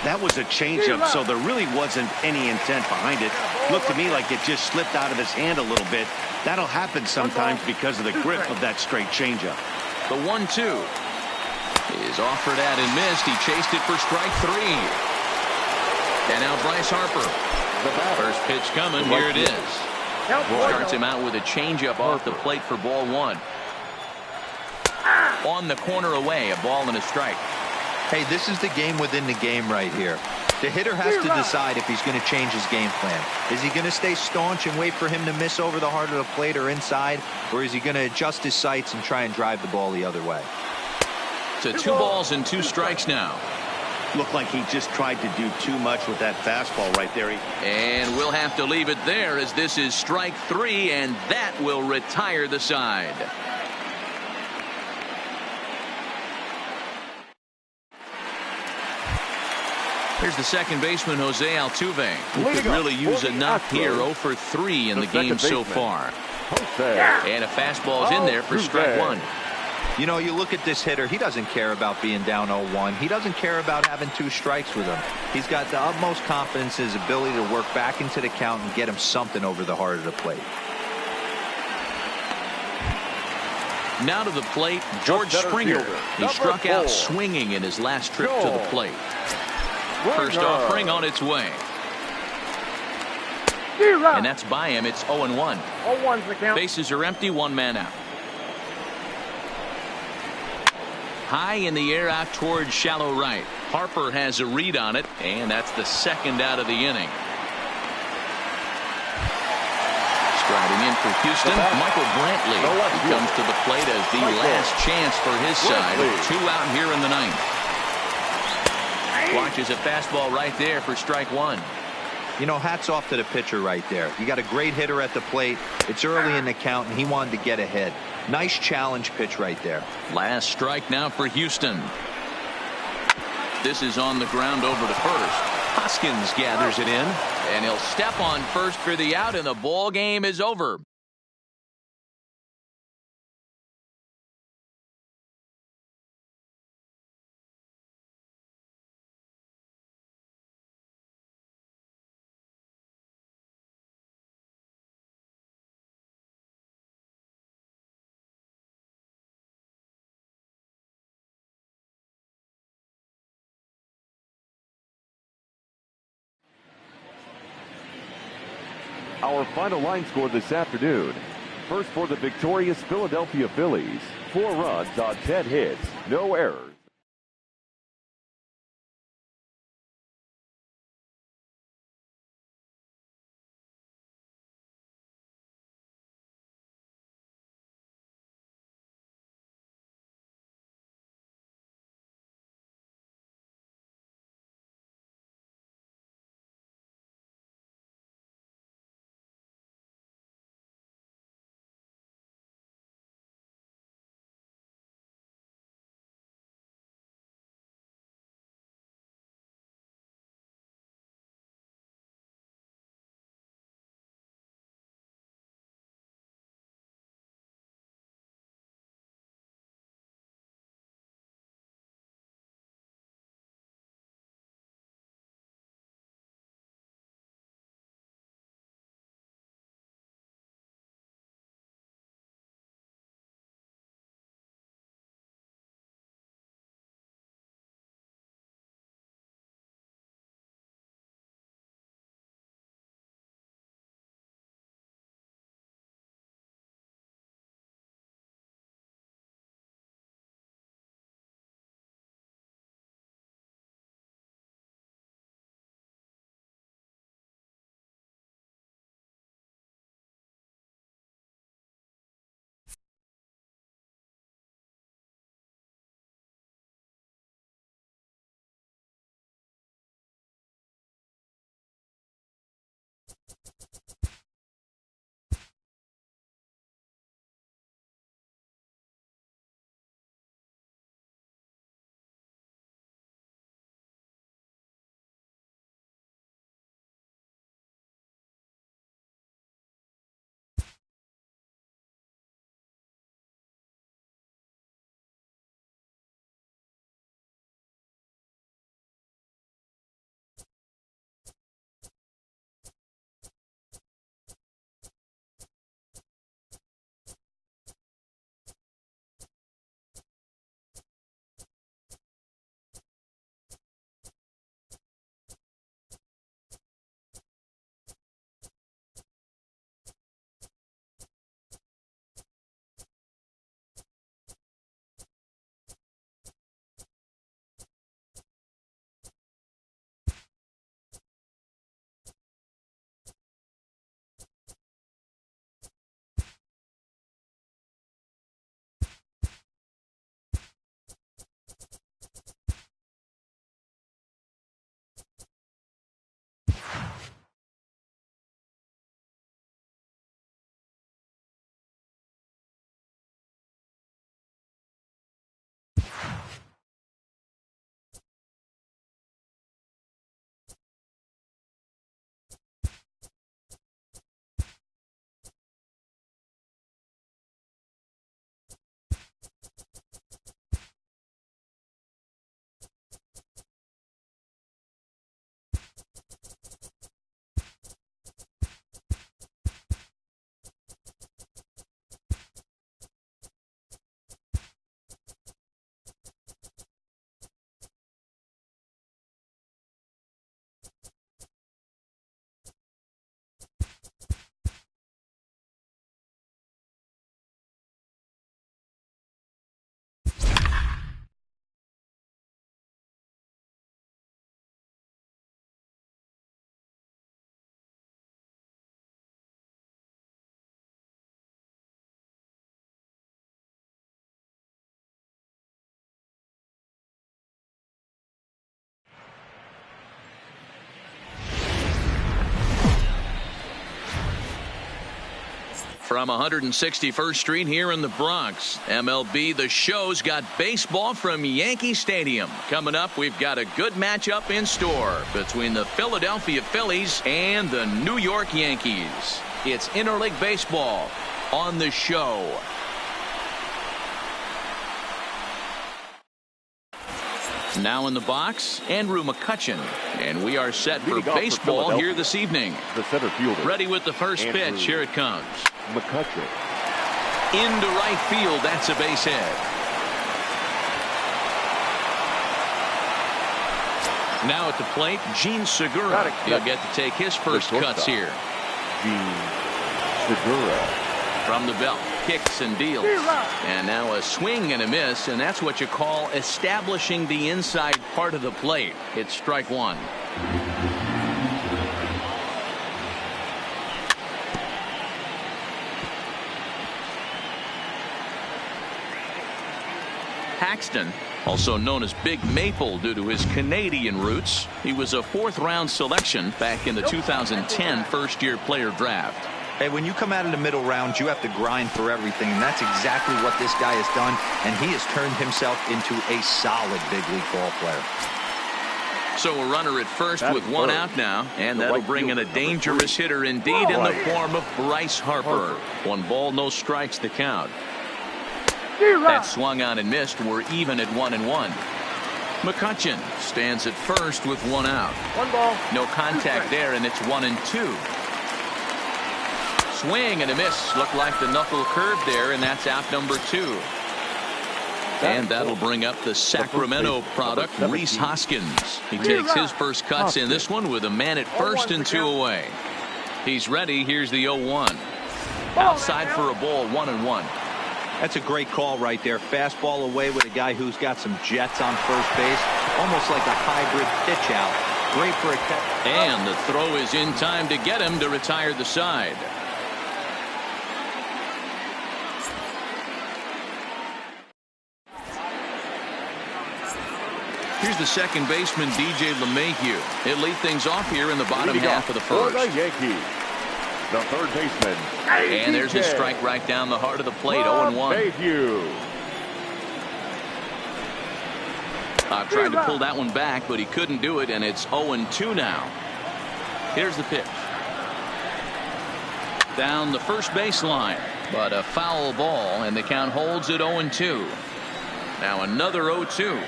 That was a changeup, so there really wasn't any intent behind it. Looked to me like it just slipped out of his hand a little bit. That'll happen sometimes because of the grip of that straight changeup. The 1-2 is offered at and missed. He chased it for strike 3. And now Bryce Harper. First pitch coming. Here it is. Starts him out with a changeup off the plate for ball 1. On the corner away, a ball and a strike. Hey, this is the game within the game right here. The hitter has to decide if he's going to change his game plan. Is he going to stay staunch and wait for him to miss over the heart of the plate or inside? Or is he going to adjust his sights and try and drive the ball the other way? So 2 balls and 2 strikes now. Looked like he just tried to do too much with that fastball right there. And we'll have to leave it there as this is strike 3, and that will retire the side. Here's the second baseman, Jose Altuve, who could really use a knock here. 0 for 3 in the game so far. And a fastball's in there for strike 1. You know, you look at this hitter, he doesn't care about being down 0-1. He doesn't care about having 2 strikes with him. He's got the utmost confidence in his ability to work back into the count and get him something over the heart of the plate. Now to the plate, George Springer. He struck out swinging in his last trip to the plate. First offering on its way. And that's by him. It's 0-1. 0-1's the count. Bases are empty, 1 man out. High in the air out towards shallow right. Harper has a read on it, and that's the second out of the inning. Striding in for Houston, Michael Brantley. He comes to the plate as the last chance for his side. 2 out here in the 9th. Watches a fastball right there for strike 1. You know, hats off to the pitcher right there. You got a great hitter at the plate. It's early in the count, and he wanted to get ahead. Nice challenge pitch right there. Last strike now for Houston. This is on the ground over to first. Hoskins gathers it in, and he'll step on first for the out, and the ball game is over. Our final line score this afternoon. First for the victorious Philadelphia Phillies. 4 runs on 10 hits, no errors. From 161st Street here in the Bronx, MLB The Show's got baseball from Yankee Stadium. Coming up, we've got a good matchup in store between the Philadelphia Phillies and the New York Yankees. It's interleague baseball on The Show. Now in the box, Andrew McCutchen. And we are set for baseball here this evening. The center fielder. Ready with the first pitch. Here it comes. McCutchen. Into right field. That's a base hit. Now at the plate, Gene Segura. He'll get to take his first cuts here. Gene Segura. From the belt, kicks and deals. And now a swing and a miss, and that's what you call establishing the inside part of the plate. It's strike one. Paxton, also known as Big Maple due to his Canadian roots. He was a fourth-round selection back in the 2010 first-year player draft. Hey, when you come out of the middle rounds, you have to grind for everything, and that's exactly what this guy has done, and he has turned himself into a solid big league ball player. So a runner at first with one out now, and that'll bring in a dangerous hitter indeed in the form of Bryce Harper. 1 ball, no strikes to count. That swung on and missed. We're even at 1-1. McCutchen stands at first with 1 out. 1 ball. No contact there, and it's 1-2. Swing and a miss. Looked like the knuckle curve there, and that's out number 2. And that'll bring up the Sacramento product, Rhys Hoskins. He takes his first cuts in this one with a man at first and 2 away. He's ready. Here's the 0-1. Outside for a ball, 1-1. That's a great call right there. Fastball away with a guy who's got some jets on first base. Almost like a hybrid pitch out. Great for a catch. And the throw is in time to get him to retire the side. Here's the second baseman, DJ LeMahieu. He'll lead things off here in the bottom half of the first. For the Yankees, the third baseman. And there's his strike right down the heart of the plate, 0-1. Tried to pull that one back, but he couldn't do it, and it's 0-2 now. Here's the pitch. Down the first baseline, but a foul ball, and the count holds at 0-2. Now another 0-2.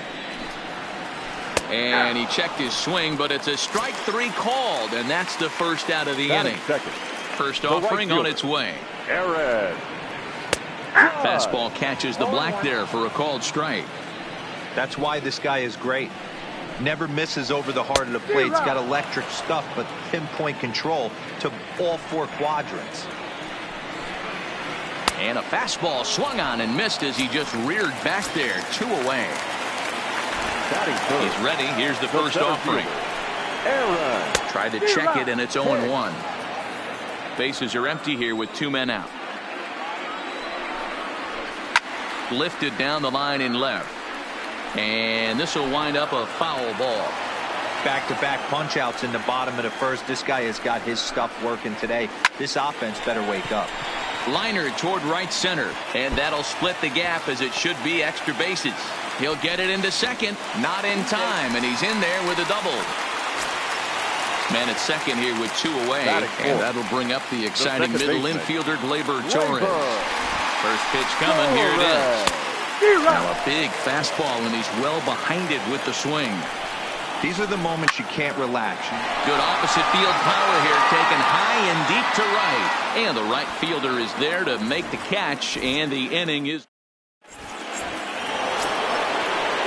And he checked his swing, but it's a strike 3 called, and that's the first out of the inning. First offering on its way. Aaron. Fastball catches the black there for a called strike. That's why this guy is great. Never misses over the heart of the plate. He's got electric stuff, but pinpoint control to all 4 quadrants. And a fastball swung on and missed as he just reared back there. 2 away. He's ready. Here's the first offering. Aaron. Tried to check it, and it's 0-1. Bases are empty here with 2 men out. Lifted down the line in left. And this will wind up a foul ball. Back-to-back punch-outs in the bottom of the first. This guy has got his stuff working today. This offense better wake up. Liner toward right center, and that'll split the gap as it should be extra bases. He'll get it into second, not in time, and he's in there with a double. Man at second here with 2 away, and that'll bring up the exciting middle infielder, Gleyber Torres. First pitch coming, here it is. Now a big fastball, and he's well behind it with the swing. These are the moments you can't relax. Good opposite field power here, taken high and deep to right. And the right fielder is there to make the catch, and the inning is...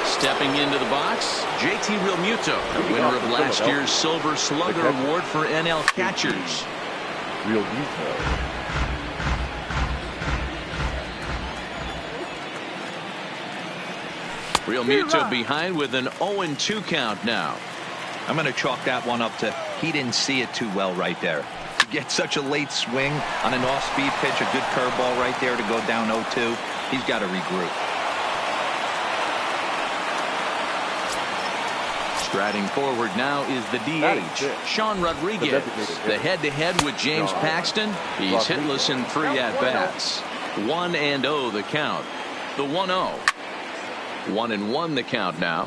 Stepping into the box, JT Realmuto, the winner of last year's Silver Slugger Award for NL catchers. Realmuto behind with an 0-2 count now. I'm going to chalk that one up to he didn't see it too well right there. To get such a late swing on an off-speed pitch, a good curveball right there to go down 0-2, he's got to regroup. Striding forward now is the DH, Sean Rodriguez. The head-to-head with James Paxton. He's hitless in 3 at-bats. 1-0 the count. The 1-0. 1-1 the count now.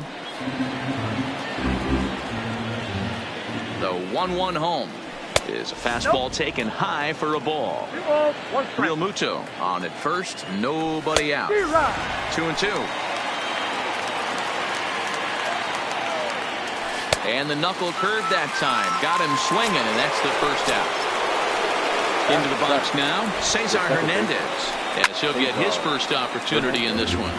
The 1-1 home is a fastball taken high for a ball. Real Muto on at first. Nobody out. 2-2. And the knuckle curve that time. Got him swinging, and that's the first out. Into the box now, Cesar Hernandez, as he'll get his first opportunity in this one.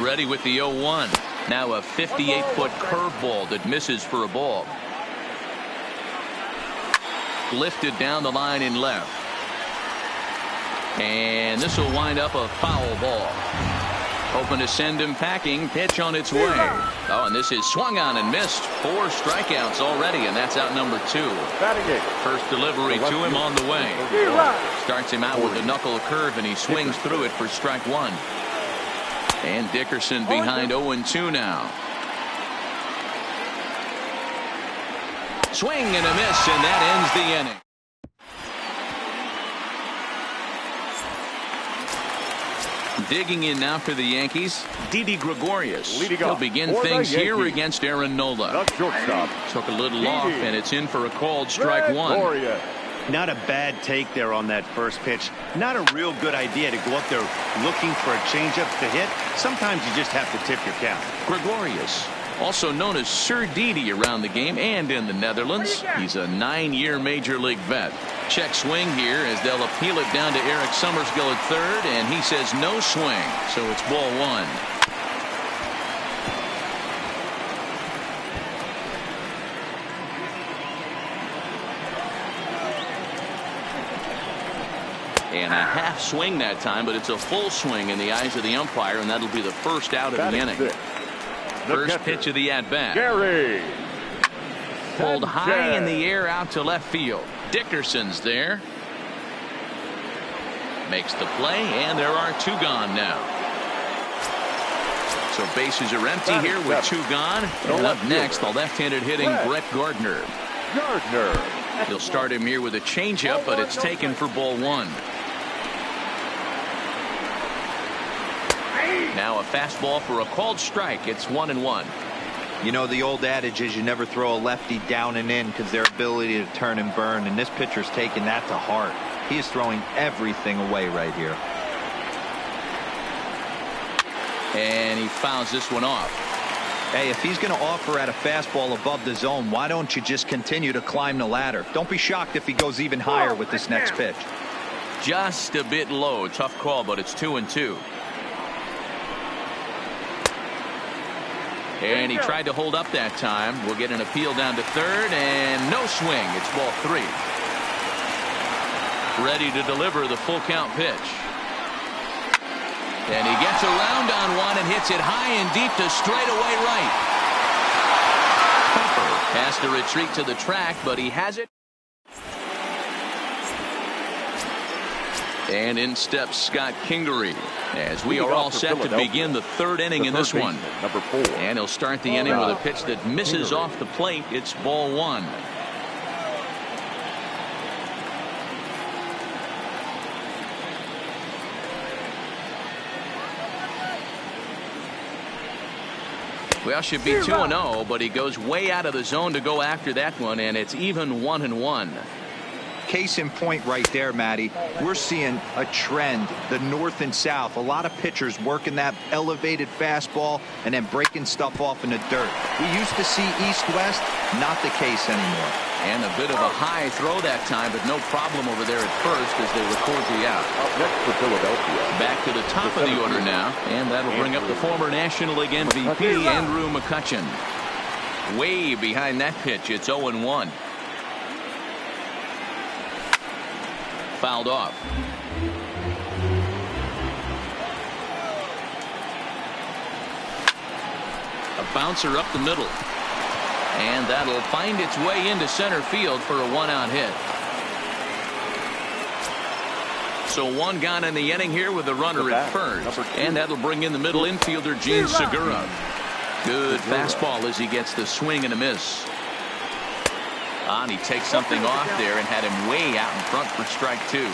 Ready with the 0-1. Now a 58-foot curveball that misses for a ball. Lifted down the line in left. And this will wind up a foul ball. Hoping to send him packing. Pitch on its way. Oh, and this is swung on and missed. 4 strikeouts already, and that's out number 2. First delivery to him on the way. Starts him out with a knuckle curve, and he swings through it for strike 1. And Dickerson behind 0-2 now. Swing and a miss, and that ends the inning. Digging in now for the Yankees, Didi Gregorius. He'll begin things here against Aaron Nola. Took a little off, and it's in for a called strike 1. Not a bad take there on that first pitch. Not a real good idea to go up there looking for a changeup to hit. Sometimes you just have to tip your cap. Gregorius, also known as Sir Didi around the game and in the Netherlands. He's a 9-year major league vet. Check swing here as they'll appeal it down to Eric Summersgill at third, and he says no swing, so it's ball 1. And a half swing that time, but it's a full swing in the eyes of the umpire, and that'll be the first out of the inning. First pitch of the at-bat. Pulled high in the air out to left field. Dickerson's there. Makes the play, and there are 2 gone now. So bases are empty here with 2 gone. And up next, the left-handed hitting Brett Gardner. He'll start him here with a changeup, but it's taken for ball 1. Now a fastball for a called strike. It's 1-1. You know, the old adage is you never throw a lefty down and in because their ability to turn and burn, and this pitcher's taking that to heart. He is throwing everything away right here. And he fouls this one off. Hey, if he's going to offer at a fastball above the zone, why don't you just continue to climb the ladder? Don't be shocked if he goes even higher with this next pitch. Just a bit low. Tough call, but it's 2-2. And he tried to hold up that time. We'll get an appeal down to third, and no swing. It's ball 3. Ready to deliver the full count pitch. And he gets around on one and hits it high and deep to straightaway right. Pepper has to retreat to the track, but he has it. And in steps Scott Kingery, as we are all set to begin the 3rd inning in this one. Number 4. And he'll start the inning with a pitch that misses off the plate. It's ball 1. Well, should be 2-0, but he goes way out of the zone to go after that one, and it's even 1-1. Case in point right there, Matty. We're seeing a trend, the north and south. A lot of pitchers working that elevated fastball and then breaking stuff off in the dirt. We used to see east-west, not the case anymore. And a bit of a high throw that time, but no problem over there at first as they record the out. Up next for Philadelphia. Back to the top of the order now, and that'll bring up the former National League MVP, Andrew McCutchen. Way behind that pitch, it's 0-1. Fouled off. A bouncer up the middle. And that'll find its way into center field for a 1-out hit. So 1 gone in the inning here with the runner at first. And that'll bring in the middle infielder, Gene Segura. Good fastball as he gets the swing and a miss. And he takes something off there and had him way out in front for strike 2.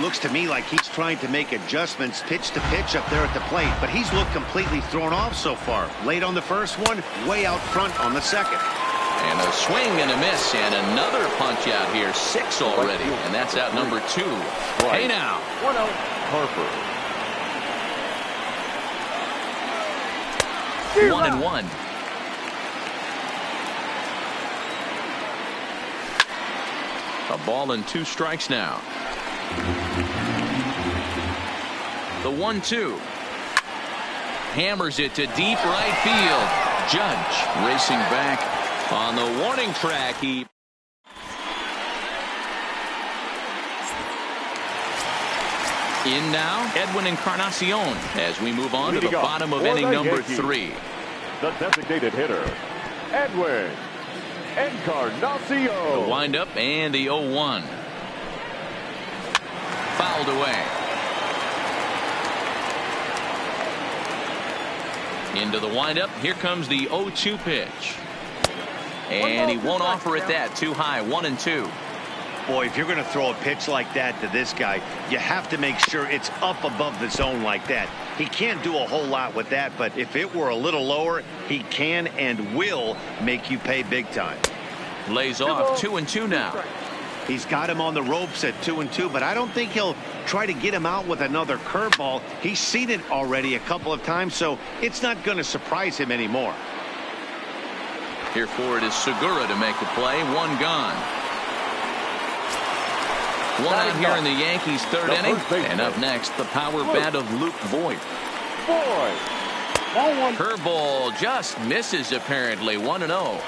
Looks to me like he's trying to make adjustments pitch to pitch up there at the plate, but he's looked completely thrown off so far. Late on the first one, way out front on the second. And a swing and a miss, and another punch out here. 6 already, and that's out number 2. Hey now. 1-0. Harper. 1-1. A ball and 2 strikes now. The 1-2. Hammers it to deep right field. Judge racing back on the warning track. He in now, Edwin Encarnacion, as we move on to the bottom of inning number 3. The designated hitter, Edwin Encarnacion. The windup and the 0-1. Fouled away. Into the windup. Here comes the 0-2 pitch. And he won't offer it that. Too high. 1-2. Boy, if you're going to throw a pitch like that to this guy, you have to make sure it's up above the zone like that. He can't do a whole lot with that, but if it were a little lower, he can and will make you pay big time. Lays off. 2-2 now. He's got him on the ropes at 2-2, but I don't think he'll try to get him out with another curveball. He's seen it already a couple of times, so it's not going to surprise him anymore. Here for it is Segura to make the play. 1 gone. 1 out here in the Yankees' 3rd inning. And up next, the power bat of Luke Voigt. Curveball just misses apparently. 1-0.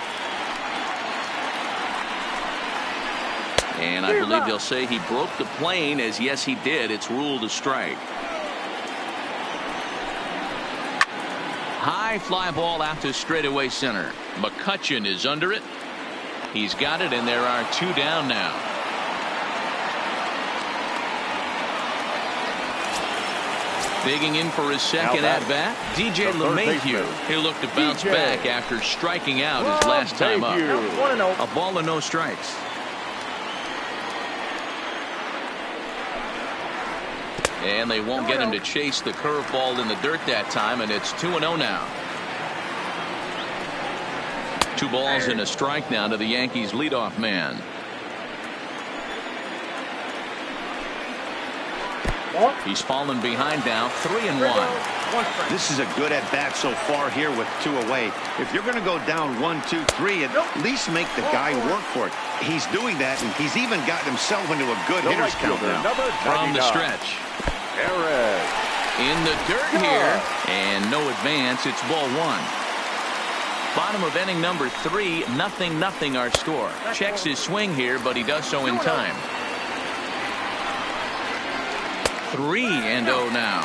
And I believe they'll say he broke the plane, as yes he did. It's ruled a strike. High fly ball out to straightaway center. McCutchen is under it. He's got it, and there are 2 down now. Digging in for his second at-bat, DJ LeMahieu. He'll look to bounce back after striking out his last time up. 1-0. A ball and no strikes. And they won't get him to chase the curveball in the dirt that time, and it's 2-0 now. 2 balls and a strike now to the Yankees leadoff man. He's fallen behind now. 3-1. This is a good at-bat so far here with 2 away. If you're going to go down 1, 2, 3, at least make the guy work for it. He's doing that, and he's even gotten himself into a good hitter's count now. From the stretch. In the dirt here, and no advance. It's ball 1. Bottom of inning number 3, 0-0 our score. Checks his swing here, but he does so in time. 3-0 now.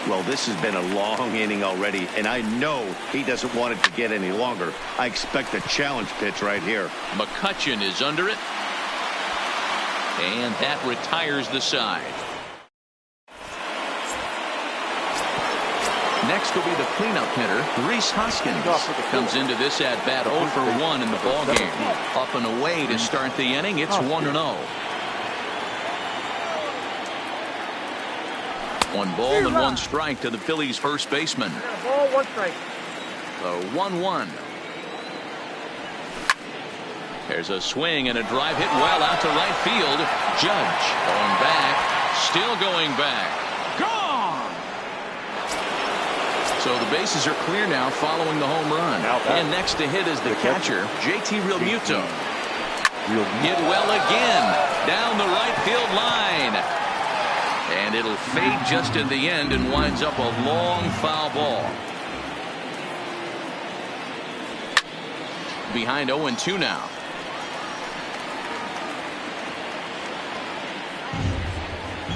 Well, this has been a long inning already, and I know he doesn't want it to get any longer. I expect a challenge pitch right here. McCutchen is under it, and that retires the side. Next will be the cleanup hitter, Rhys Hoskins. Comes into this at-bat 0 for 1 in the ballgame. Up and away to start the inning. It's 1-0. 1 ball and 1 strike to the Phillies' first baseman. Ball, 1 strike. The 1-1. There's a swing and a drive hit well out to right field. Judge going back, still going back. Gone! So the bases are clear now following the home run. And next to hit is the catcher, JT Realmuto. Hit well again down the right field line. And it'll fade just in the end and winds up a long foul ball. Behind 0-2 now.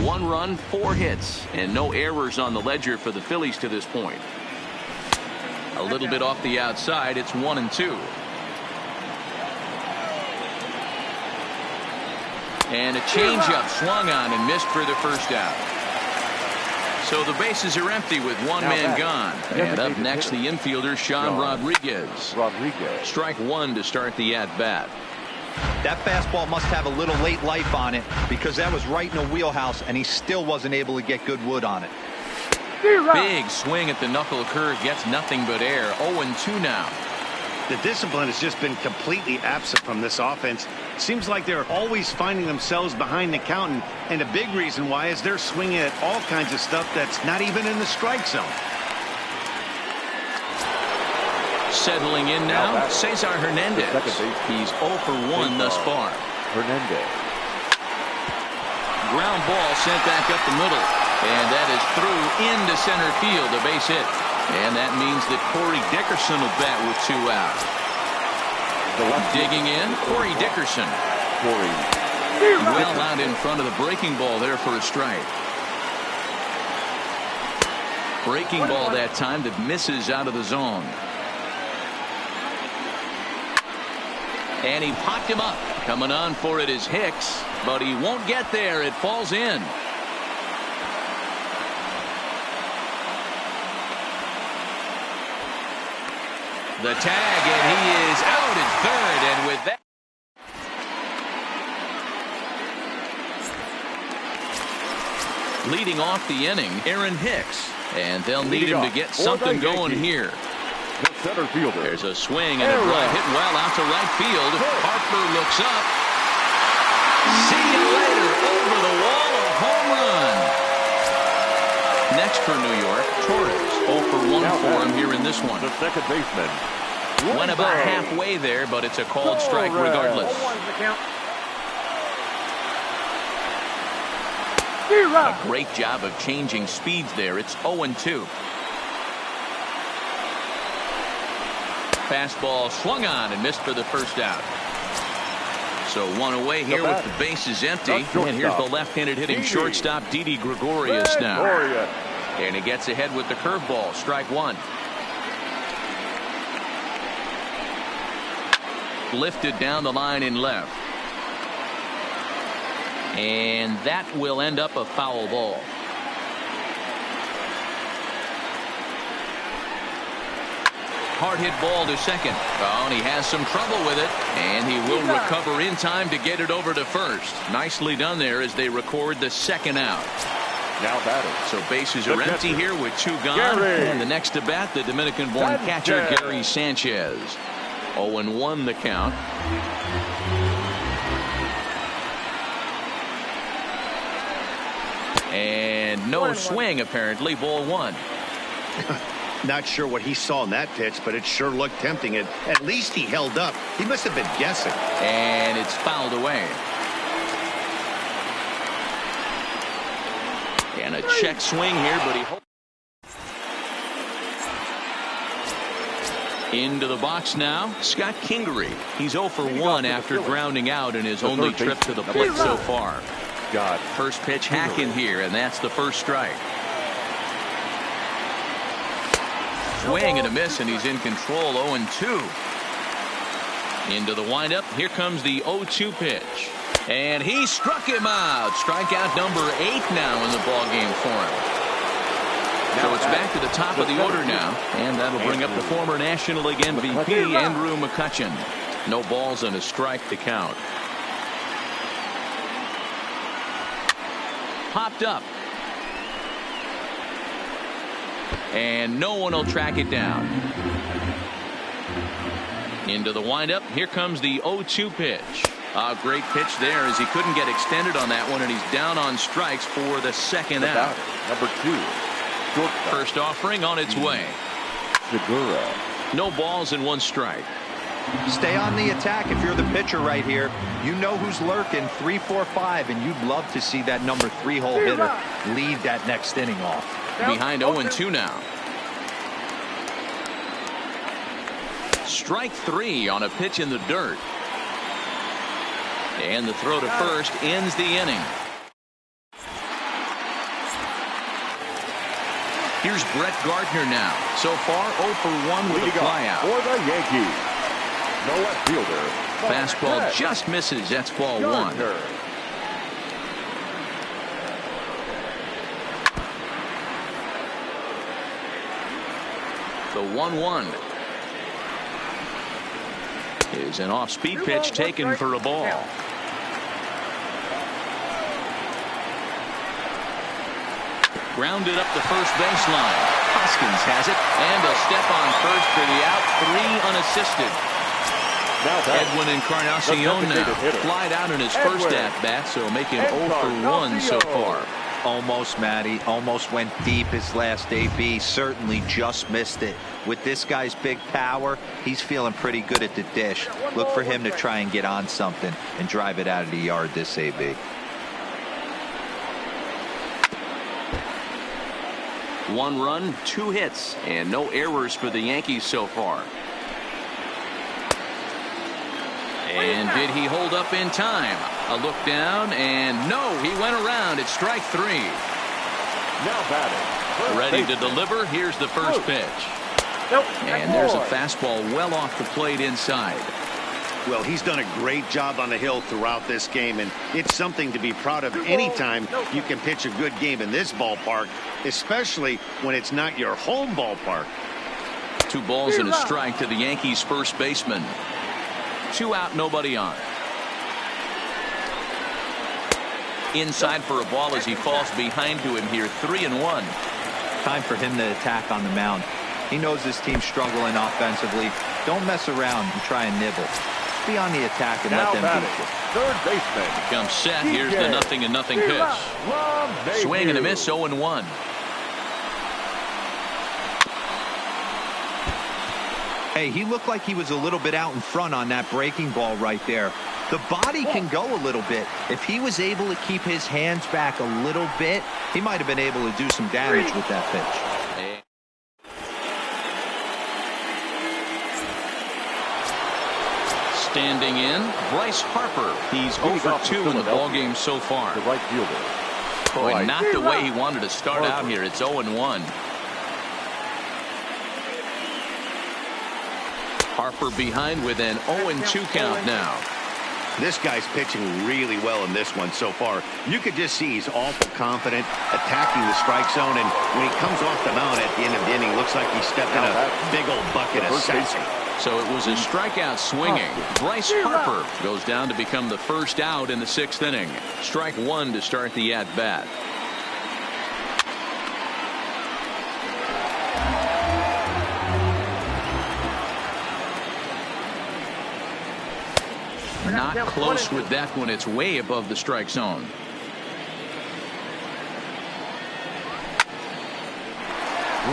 One run, 4 hits, and no errors on the ledger for the Phillies to this point. A little bit off the outside. It's 1-2. And a changeup swung on and missed for the first out. So the bases are empty with one man gone. And up next, the infielder, Sean Rodriguez. Strike one to start the at-bat. That fastball must have a little late life on it because that was right in the wheelhouse, and he still wasn't able to get good wood on it. Big swing at the knuckle curve, gets nothing but air. 0-2 now. The discipline has just been completely absent from this offense. Seems like they're always finding themselves behind the count, and a big reason why is they're swinging at all kinds of stuff that's not even in the strike zone. Settling in now, Cesar Hernandez. He's 0 for 1 thus far. Ground ball sent back up the middle, and that is through into center field, a base hit. And that means that Corey Dickerson will bat with 2 out. Digging in, Corey Dickerson. Well out in front of the breaking ball there for a strike. Breaking ball that time that misses out of the zone. And he popped him up. Coming on for it is Hicks, but he won't get there. It falls in. The tag, and he is out at third, and with that, leading off the inning, Aaron Hicks, and they'll need him to get something going here. Center fielder. There's a swing and a drive hit well out to right field. Harper looks up. See you later. Over the wall, a home run. Next for New York, Torres. 0 for 1 for him here in this one. The second baseman. Went about halfway there, but it's a called strike regardless. A great job of changing speeds there. It's 0-2. Fastball swung on and missed for the first out. So one away here with the bases empty. And here's the left-handed hitting shortstop, Didi Gregorius now. And he gets ahead with the curveball. Strike one. Lifted down the line in left. And that will end up a foul ball. Hard hit ball to second. Oh, and he has some trouble with it, and he will recover in time to get it over to first. Nicely done there as they record the second out. Now batting. So bases are empty here with 2 gone. And the next to bat, the Dominican-born catcher Gary Sanchez. 0-1 the count. And no swing apparently. Ball 1. Not sure what he saw in that pitch, but it sure looked tempting. And at least he held up. He must have been guessing. And it's fouled away. And a check swing here, but he into the box now. Scott Kingery. He's 0 for 1 after grounding out in his only trip to the plate so far. First pitch hacking here, and that's the first strike. Swing and a miss, and he's in control. 0-2. Into the windup. Here comes the 0-2 pitch. And he struck him out. Strikeout number 8 now in the ballgame for him. So it's back to the top of the order now. And that'll bring up the former National League MVP, Andrew McCutchen. No balls and a strike to count. Popped up. And no one will track it down. Into the windup. Here comes the 0-2 pitch. A great pitch there as he couldn't get extended on that one, and he's down on strikes for the second out. Number 2. First offering on its way. No balls and 1 strike. Stay on the attack if you're the pitcher right here. You know who's lurking. 3, 4, 5, and you'd love to see that number 3-hole hitter lead that next inning off. Behind 0-2 now. Strike 3 on a pitch in the dirt. And the throw to first ends the inning. Here's Brett Gardner now. So far 0 for 1 with a flyout. For the Yankees, no left fielder. Fastball just misses. That's ball 1. The 1-1 is an off-speed pitch taken for a ball. Grounded up the first baseline. Hoskins has it, and a step on first for the out. 3 unassisted. Edwin Encarnacion now flied out in his first at-bat, so making 0 for 1 so far. Almost, Matty. Almost went deep his last AB. Certainly just missed it. With this guy's big power, he's feeling pretty good at the dish. Look for him to try and get on something and drive it out of the yard this AB. One run, 2 hits, and no errors for the Yankees so far. And did he hold up in time? A look down, and no, he went around. It's strike 3. Now batting. Ready to deliver. Here's the first pitch. And there's a fastball well off the plate inside. Well, he's done a great job on the hill throughout this game, and it's something to be proud of anytime you can pitch a good game in this ballpark, especially when it's not your home ballpark. 2 balls and a strike to the Yankees first baseman. 2 out, nobody on. Inside for a ball as he falls behind to him here. 3-1. Time for him to attack on the mound. He knows his team's struggling offensively. Don't mess around and try and nibble. Be on the attack and now let them beat you. Third baseman. Comes set. Here's the 0-0 pitch. Swing and a miss. 0-1. Hey, he looked like he was a little bit out in front on that breaking ball right there. The body can go a little bit. If he was able to keep his hands back a little bit, he might have been able to do some damage with that pitch. Standing in, Bryce Harper. He's 0 for 2 in the ballgame so far. The right fielder. Boy, not the way he wanted to start out here. It's 0-1. Harper behind with an 0-2 count now. This guy's pitching really well in this one so far. You could just see he's awful confident, attacking the strike zone, and when he comes off the mound at the end of the inning, looks like he stepped in a big old bucket of sassy. So it was a strikeout swinging. Bryce Harper goes down to become the first out in the 6th inning. Strike 1 to start the at-bat. Not close with that one. It's way above the strike zone.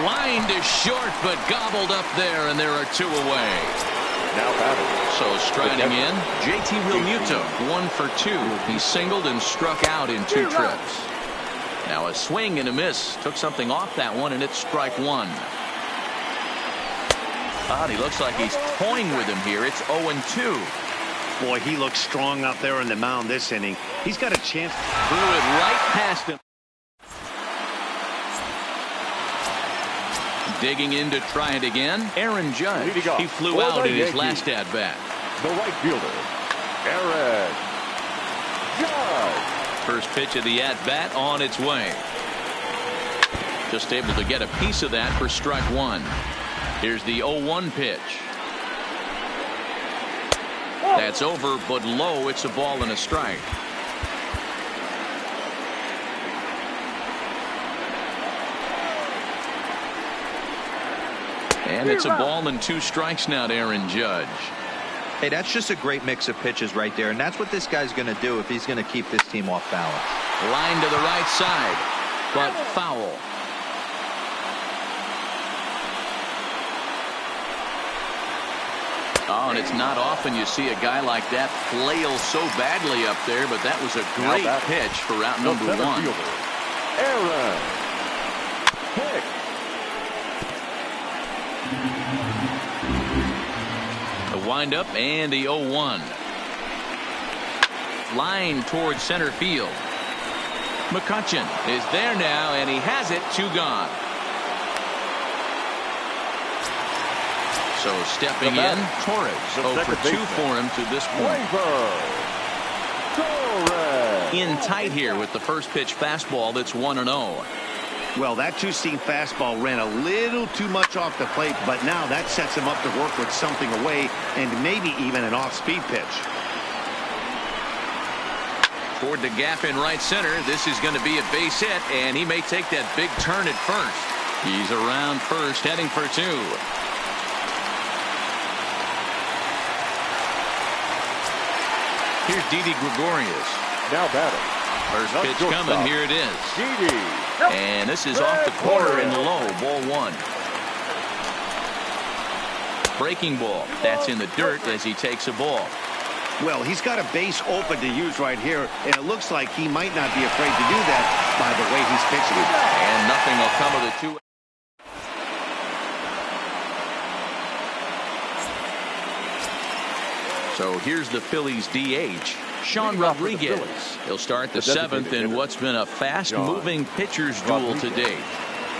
Line to short, but gobbled up there, and there are 2 away. Now batting. So striding in, JT Realmuto, 1 for 2. He singled and struck out in 2 trips. Now a swing and a miss. Took something off that one, and it's strike 1. He looks like he's toying with him here. It's 0-2. Boy, he looks strong out there on the mound this inning. He's got a chance. Threw it right past him. Digging in to try it again. Aaron Judge. He flew out in his last at-bat. The right fielder, Aaron Judge. First pitch of the at-bat on its way. Just able to get a piece of that for strike 1. Here's the 0-1 pitch. That's over, but low. It's a ball and a strike. And it's a ball and 2 strikes now to Aaron Judge. Hey, that's just a great mix of pitches right there, and that's what this guy's going to do if he's going to keep this team off balance. Line to the right side, but foul. Oh, and it's not often you see a guy like that flail so badly up there, but that was a great pitch for route number 1. Aaron Hicks. The windup and the 0-1. Line towards center field. McCutchen is there now, and he has it. 2 gone. So stepping in, Torres. 0 for 2 for him to this point. In tight here with the first pitch fastball that's 1-0. Well, that two-seam fastball ran a little too much off the plate, but now that sets him up to work with something away and maybe even an off-speed pitch. Toward the gap in right center. This is going to be a base hit, and he may take that big turn at first. He's around first, heading for two. Here's Didi Gregorius. Now batting. First pitch coming. Here it is. Didi. And this is off the corner and low. Ball one. Breaking ball. That's in the dirt as he takes a ball. Well, he's got a base open to use right here, and it looks like he might not be afraid to do that by the way he's pitching it. And nothing will come of the two. So here's the Phillies DH, Sean Rodriguez. He'll start the seventh in what's been a fast-moving pitcher's duel to date.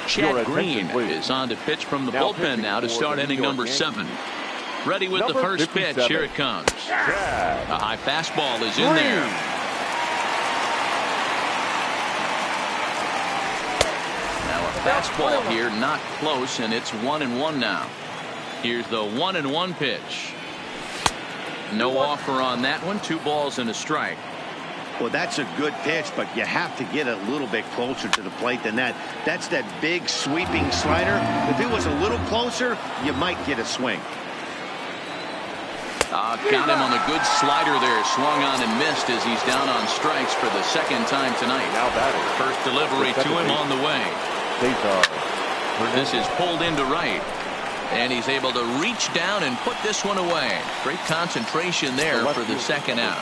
Chad Green is on to pitch from the bullpen now to start inning number 7. Ready with the first pitch. Here it comes. A high fastball is in there. Now a fastball here, not close, and it's 1-1 now. Here's the 1-1 pitch. No offer on that one. 2 balls and a strike. Well, that's a good pitch, but you have to get a little bit closer to the plate than that. That's that big sweeping slider. If it was a little closer, you might get a swing. Got him on a good slider there. Swung on and missed as he's down on strikes for the second time tonight. Now batting. First delivery to him on the way. This is pulled into right. And he's able to reach down and put this one away. Great concentration there for the second out.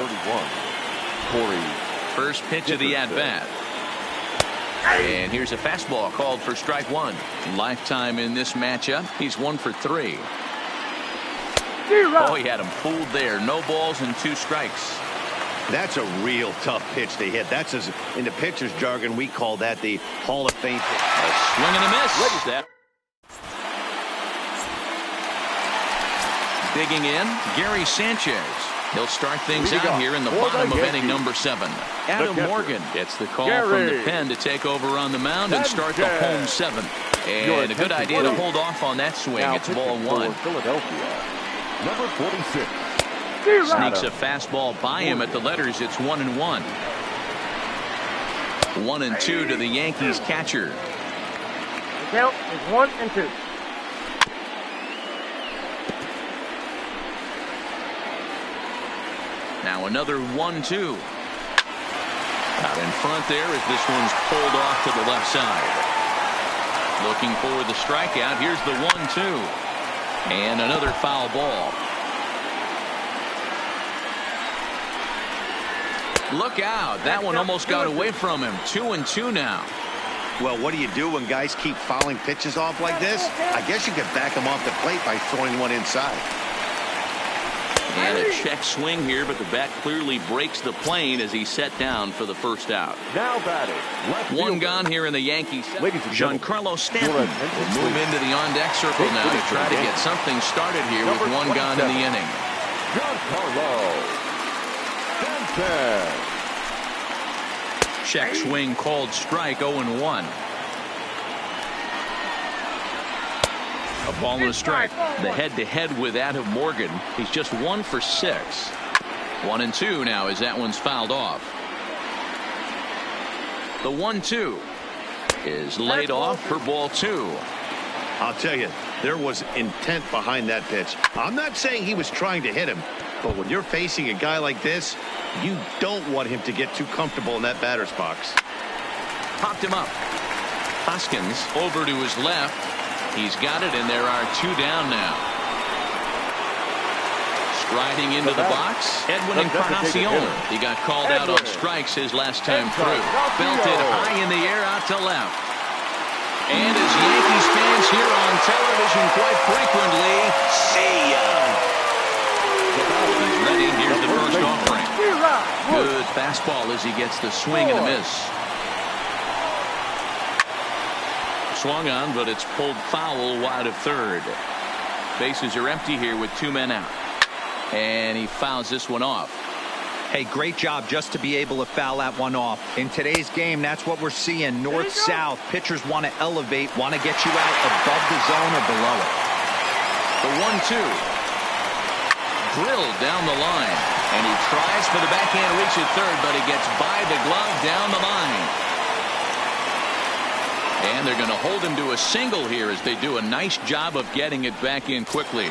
First pitch of the at-bat. And here's a fastball called for strike one. Lifetime in this matchup. He's 1 for 3. Oh, he had him fooled there. No balls and 2 strikes. That's a real tough pitch to hit. That's, in the pitcher's jargon, we call that the Hall of Fame pitch. A swing and a miss. That. Digging in, Gary Sanchez. He'll start things out here in the bottom of inning number 7. Adam Morgan gets the call from the pen to take over on the mound and start the home 7th. And a good idea to hold off on that swing. It's ball 1. Philadelphia, number 46. Sneaks a fastball by him at the letters. It's 1-1. 1-2 to the Yankees catcher. The count is 1-2. Now another 1-2. Out in front there as this one's pulled off to the left side. Looking for the strikeout. Here's the 1-2. And another foul ball. Look out. That one almost got away from him. 2-2 now. Well, what do you do when guys keep fouling pitches off like this? I guess you could back them off the plate by throwing one inside. And a check swing here, but the bat clearly breaks the plane as he's set down for the first out. Now batting. One gone here in the Yankees. Giancarlo Stanton will move into the on-deck circle now to try to get something started here with one gone in the inning. Giancarlo Stanton. Check swing called strike. 0-1. A ball and a strike. The head-to-head with Adam Morgan. He's just 1 for 6. 1-2 now as that one's fouled off. The 1-2 is laid off for ball 2. I'll tell you, there was intent behind that pitch. I'm not saying he was trying to hit him, but when you're facing a guy like this, you don't want him to get too comfortable in that batter's box. Popped him up. Hoskins over to his left. He's got it, and there are 2 down now. Striding into the box, Edwin Encarnacion. He got called out on strikes his last time through. Belted high in the air out to left. And as Yankees fans hear on television quite frequently, see ya! He's ready. Here's the first offering. Good fastball as he gets the swing and a miss. Swung on, but it's pulled foul wide of third. Bases are empty here with 2 men out. And he fouls this one off. Hey, great job just to be able to foul that one off. In today's game, that's what we're seeing. North-south. Pitchers want to elevate, want to get you out above the zone or below it. The 1-2. Drilled down the line. And he tries for the backhand reach at third, but he gets by the glove down the line. And they're going to hold him to a single here as they do a nice job of getting it back in quickly.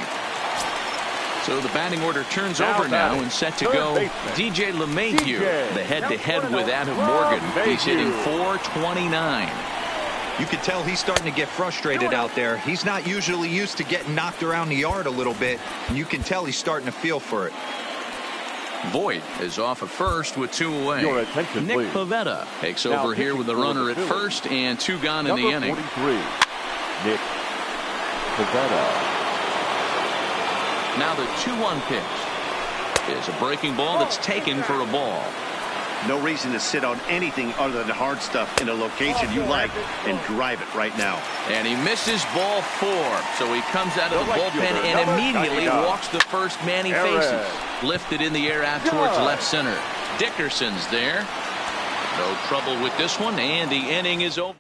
So the batting order turns over now and set to go. DJ LeMahieu, the head-to-head with Adam Morgan. He's hitting .429. You can tell he's starting to get frustrated out there. He's not usually used to getting knocked around the yard a little bit, and you can tell he's starting to feel for it. Voit is off at first with 2 away. Nick Pivetta takes over here with the runner at first and 2 gone in the inning. 43, Nick Pivetta. Now the 2-1 pitch is a breaking ball that's taken for a ball. No reason to sit on anything other than hard stuff in a location you like and drive it right now. And he misses ball 4. So he comes out of the bullpen and immediately walks the first man he faces. Lifted in the air out towards left center. Dickerson's there. No trouble with this one, and the inning is over.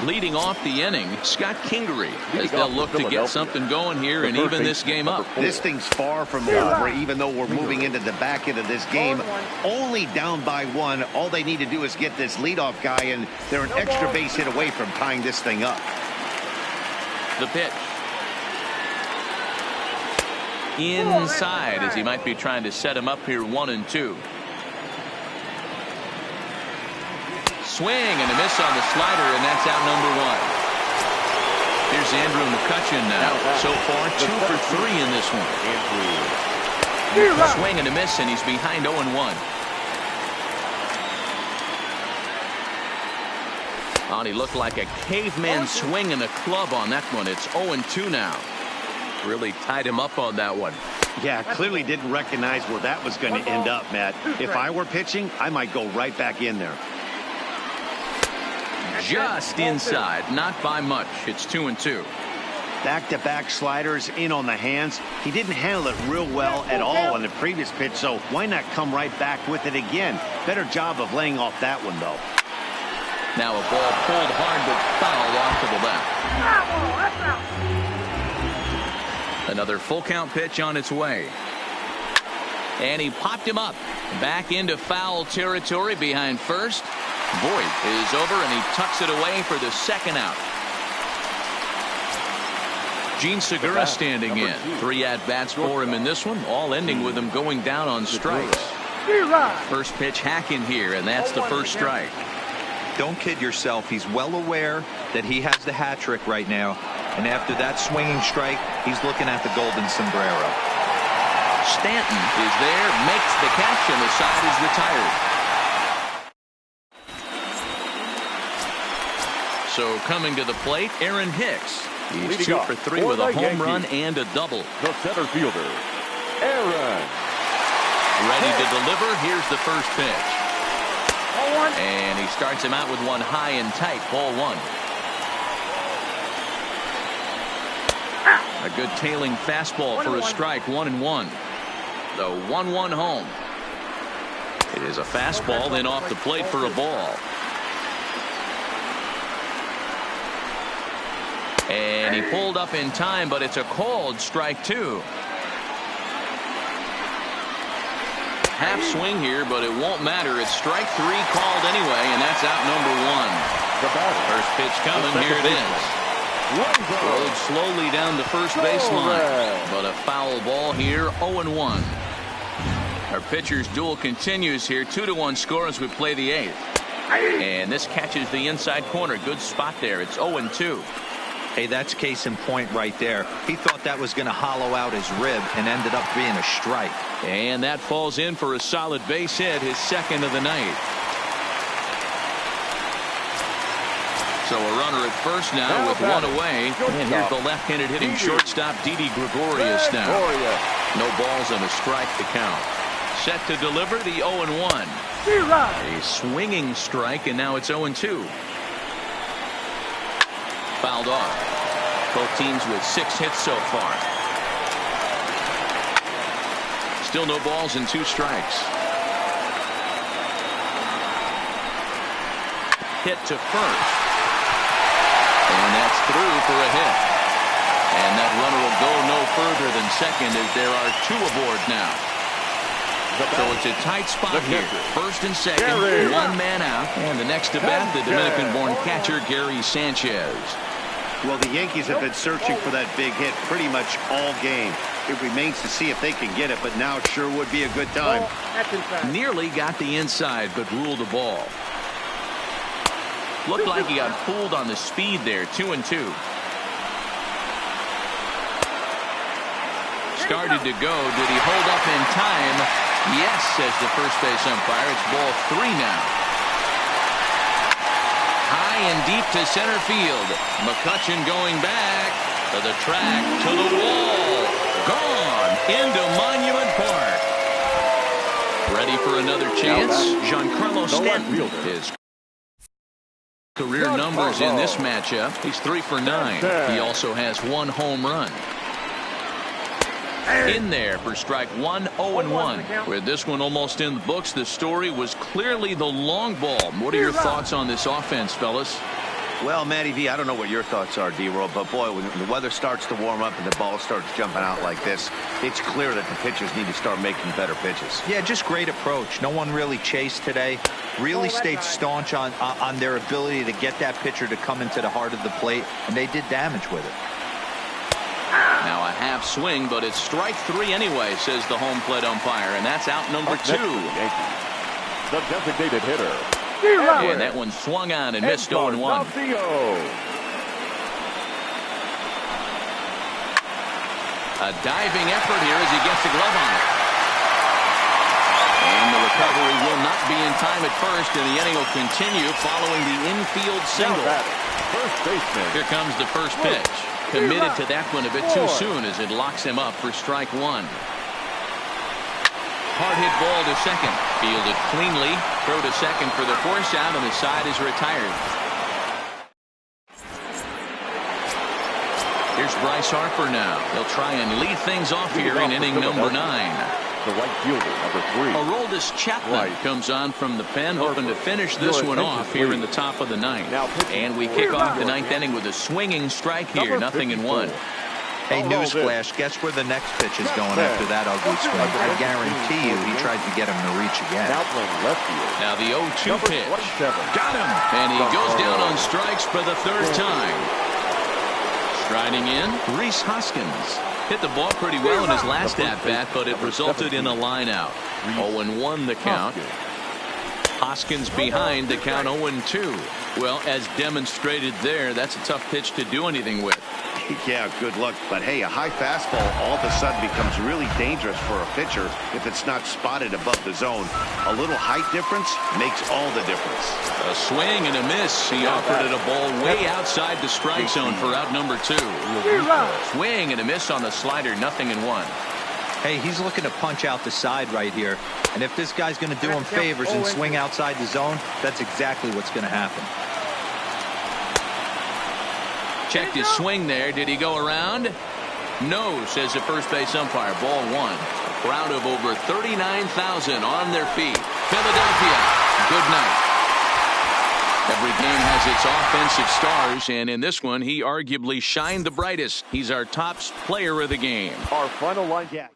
Leading off the inning, Scott Kingery, as they'll look to get something going here and even this game up. This thing's far from over, even though we're moving into the back end of this game. Only down by 1. All they need to do is get this leadoff guy, and they're an extra base hit away from tying this thing up. The pitch. Inside, as he might be trying to set him up here 1-2. Swing and a miss on the slider, and that's out number 1. Here's Andrew McCutchen now. So far, 2 for 3 in this one. Swing and a miss, and he's behind 0-1. Oh, he looked like a caveman swinging a club on that one. It's 0-2 now. Really tied him up on that one. Yeah, clearly didn't recognize where that was going to end up, Matt. If I were pitching, I might go right back in there. Just inside, not by much. It's 2-2. Back-to-back sliders in on the hands. He didn't handle it real well at all on the previous pitch, so why not come right back with it again? Better job of laying off that one, though. Now a ball pulled hard but foul off to the left. Another full count pitch on its way. And he popped him up. Back into foul territory behind first. Voit is over, and he tucks it away for the second out. Gene Segura standing in. 3 at-bats for him in this one, all ending with him going down on strikes. First pitch hack in here, and that's the first strike. Don't kid yourself. He's well aware that he has the hat trick right now, and after that swinging strike, he's looking at the golden sombrero. Stanton is there, makes the catch, and the side is retired. So coming to the plate, Aaron Hicks. He's 2 for 3 with a home run and a double. The center fielder, Aaron. Ready to deliver. Here's the first pitch. And he starts him out with one high and tight. Ball 1. A good tailing fastball for a strike. 1-1. The 1-1 home. It is a fastball, then off the plate for a ball. And he pulled up in time, but it's a called strike 2. Half swing here, but it won't matter. It's strike 3 called anyway, and that's out number 1. First pitch coming. Here it is. Rolled slowly down the first baseline, but a foul ball here. 0-1. Our pitcher's duel continues here. 2-1 score as we play the 8th. And this catches the inside corner. Good spot there. It's 0-2. Hey, that's case in point right there. He thought that was going to hollow out his rib and ended up being a strike. And that falls in for a solid base hit, his second of the night. So a runner at first now with 1 away. And here's the left-handed hitting shortstop, Didi Gregorius now. No balls and a strike to count. Set to deliver the 0-1. A swinging strike, and now it's 0-2. Fouled off. Both teams with 6 hits so far. Still no balls and 2 strikes. Hit to first. And that's through for a hit. And that runner will go no further than second as there are 2 aboard now. So it's a tight spot here. First and second, Gary. 1 man out. And the next to bat, the Dominican-born catcher, Gary Sanchez. Well, the Yankees have been searching for that big hit pretty much all game. It remains to see if they can get it, but now it sure would be a good time. Nearly got the inside, but ruled the ball. Looked like he got fooled on the speed there. 2-2. Started to go. Did he hold up in time? Yes, says the first base umpire. It's ball 3 now. High and deep to center field. McCutchen going back to the track, to the wall. Gone into Monument Park. Ready for another chance? Giancarlo Stanton. His career numbers in this matchup. He's 3 for 9. He also has 1 home run. In there for strike 1, 0-1. With this one almost in the books, the story was clearly the long ball. What are your thoughts on this offense, fellas? Well, Matty V, I don't know what your thoughts are, D-Roll, but boy, when the weather starts to warm up and the ball starts jumping out like this, it's clear that the pitchers need to start making better pitches. Yeah, just great approach. No one really chased today. Really stayed staunch on their ability to get that pitcher to come into the heart of the plate, and they did damage with it. Now a half swing, but it's strike 3 anyway, says the home plate umpire, and that's out number 2. The designated hitter. And that one swung on and missed 0-1. A diving effort here as he gets the glove on it. And the recovery will not be in time at first, and the inning will continue following the infield single. First baseman. Here comes the first pitch. Committed to that one a bit too soon as it locks him up for strike 1. Hard hit ball to second. Fielded cleanly. Throw to second for the force out, and the side is retired. Here's Bryce Harper now. He'll try and lead things off here in inning number 9. The right fielder, number 3. Aroldis Chapman comes on from the pen, hoping to finish this one off here in the top of the 9th. And we kick off the 9th inning with a swinging strike here, 0-1. Hey, newsflash, guess where the next pitch is going after that ugly swing? I guarantee you he tries to get him to reach again. Now the 0-2 pitch. Got him! And he goes down on strikes for the 3rd time. Striding in, Rhys Hoskins. Hit the ball pretty well in his last at-bat, but it resulted in a line out. 0-1 the count. Hoskins behind the count 0-2. Well, as demonstrated there, that's a tough pitch to do anything with. Yeah, good luck. But hey, a high fastball all of a sudden becomes really dangerous for a pitcher if it's not spotted above the zone. A little height difference makes all the difference. A swing and a miss. He offered it a ball way outside the strike zone for out number 2. Swing and a miss on the slider, 0-1. Hey, he's looking to punch out the side right here. And if this guy's going to do him favors and swing outside the zone, that's exactly what's going to happen. Checked his swing there. Did he go around? No, says the first base umpire. Ball 1. A crowd of over 39,000 on their feet. Philadelphia, good night. Every game has its offensive stars, and in this one, he arguably shined the brightest. He's our top player of the game. Our final line. Yeah.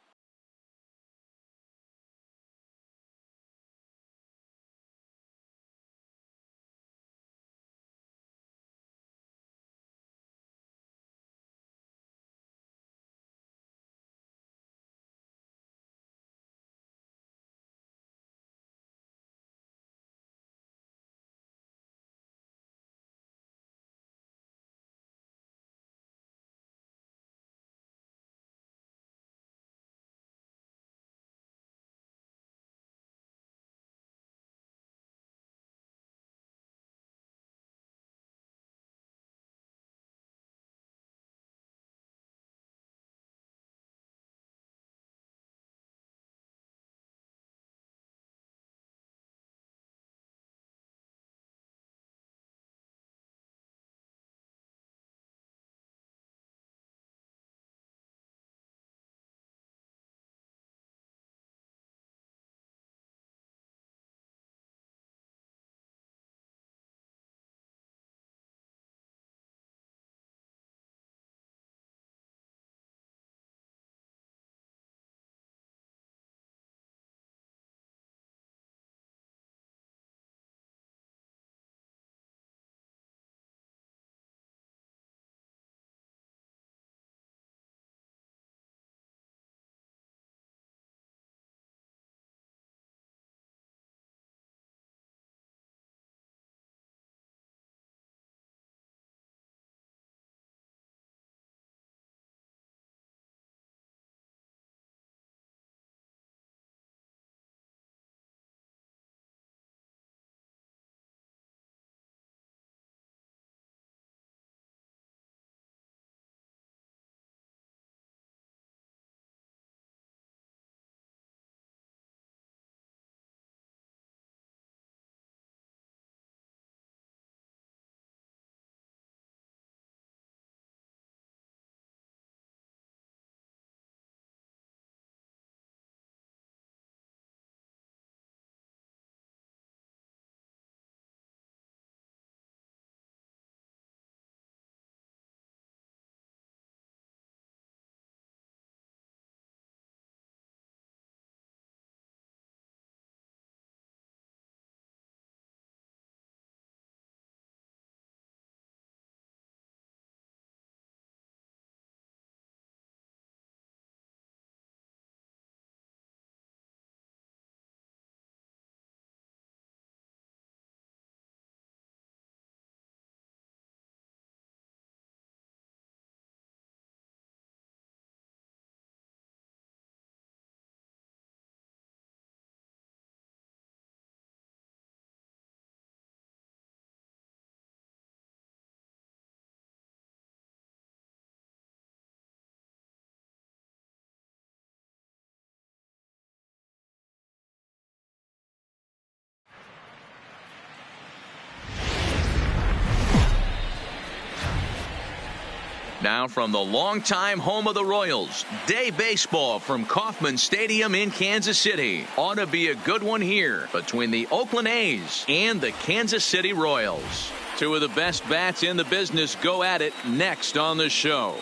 Now from the longtime home of the Royals, day baseball from Kauffman Stadium in Kansas City. Ought to be a good one here between the Oakland A's and the Kansas City Royals. Two of the best bats in the business go at it next on the show.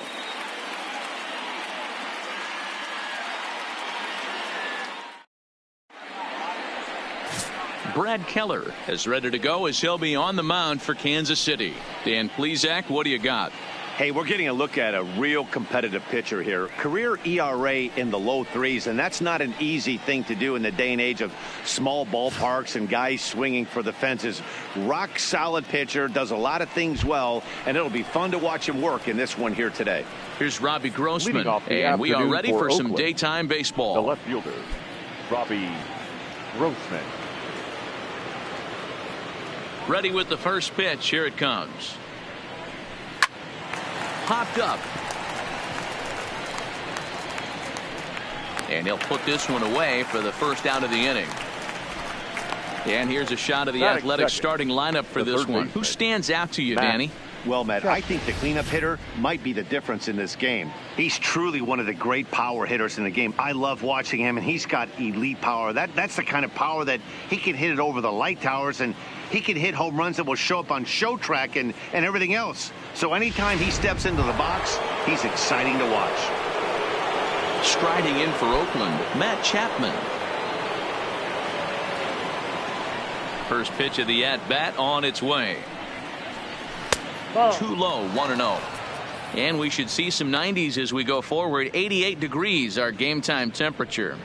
Brad Keller is ready to go as he'll be on the mound for Kansas City. Dan Plesac, what do you got? Hey, we're getting a look at a real competitive pitcher here. Career ERA in the low threes, and that's not an easy thing to do in the day and age of small ballparks and guys swinging for the fences. Rock solid pitcher, does a lot of things well, and it'll be fun to watch him work in this one here today. Here's Robbie Grossman, and we are ready for some daytime baseball. The left fielder, Robbie Grossman. Ready with the first pitch. Here it comes. Popped up. And he'll put this one away for the first out of the inning. And here's a shot of the Athletics starting lineup for this one. Who stands out to you, Danny? Well, Matt, I think the cleanup hitter might be the difference in this game. He's truly one of the great power hitters in the game. I love watching him, and he's got elite power. That's the kind of power that he can hit it over the light towers, and he can hit home runs that will show up on show track and everything else. So anytime he steps into the box, he's exciting to watch. Striding in for Oakland, Matt Chapman. First pitch of the at-bat on its way. Too low, 1-0. And we should see some 90s as we go forward. 88 degrees, our game time temperature.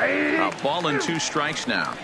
A ball and 2 strikes now.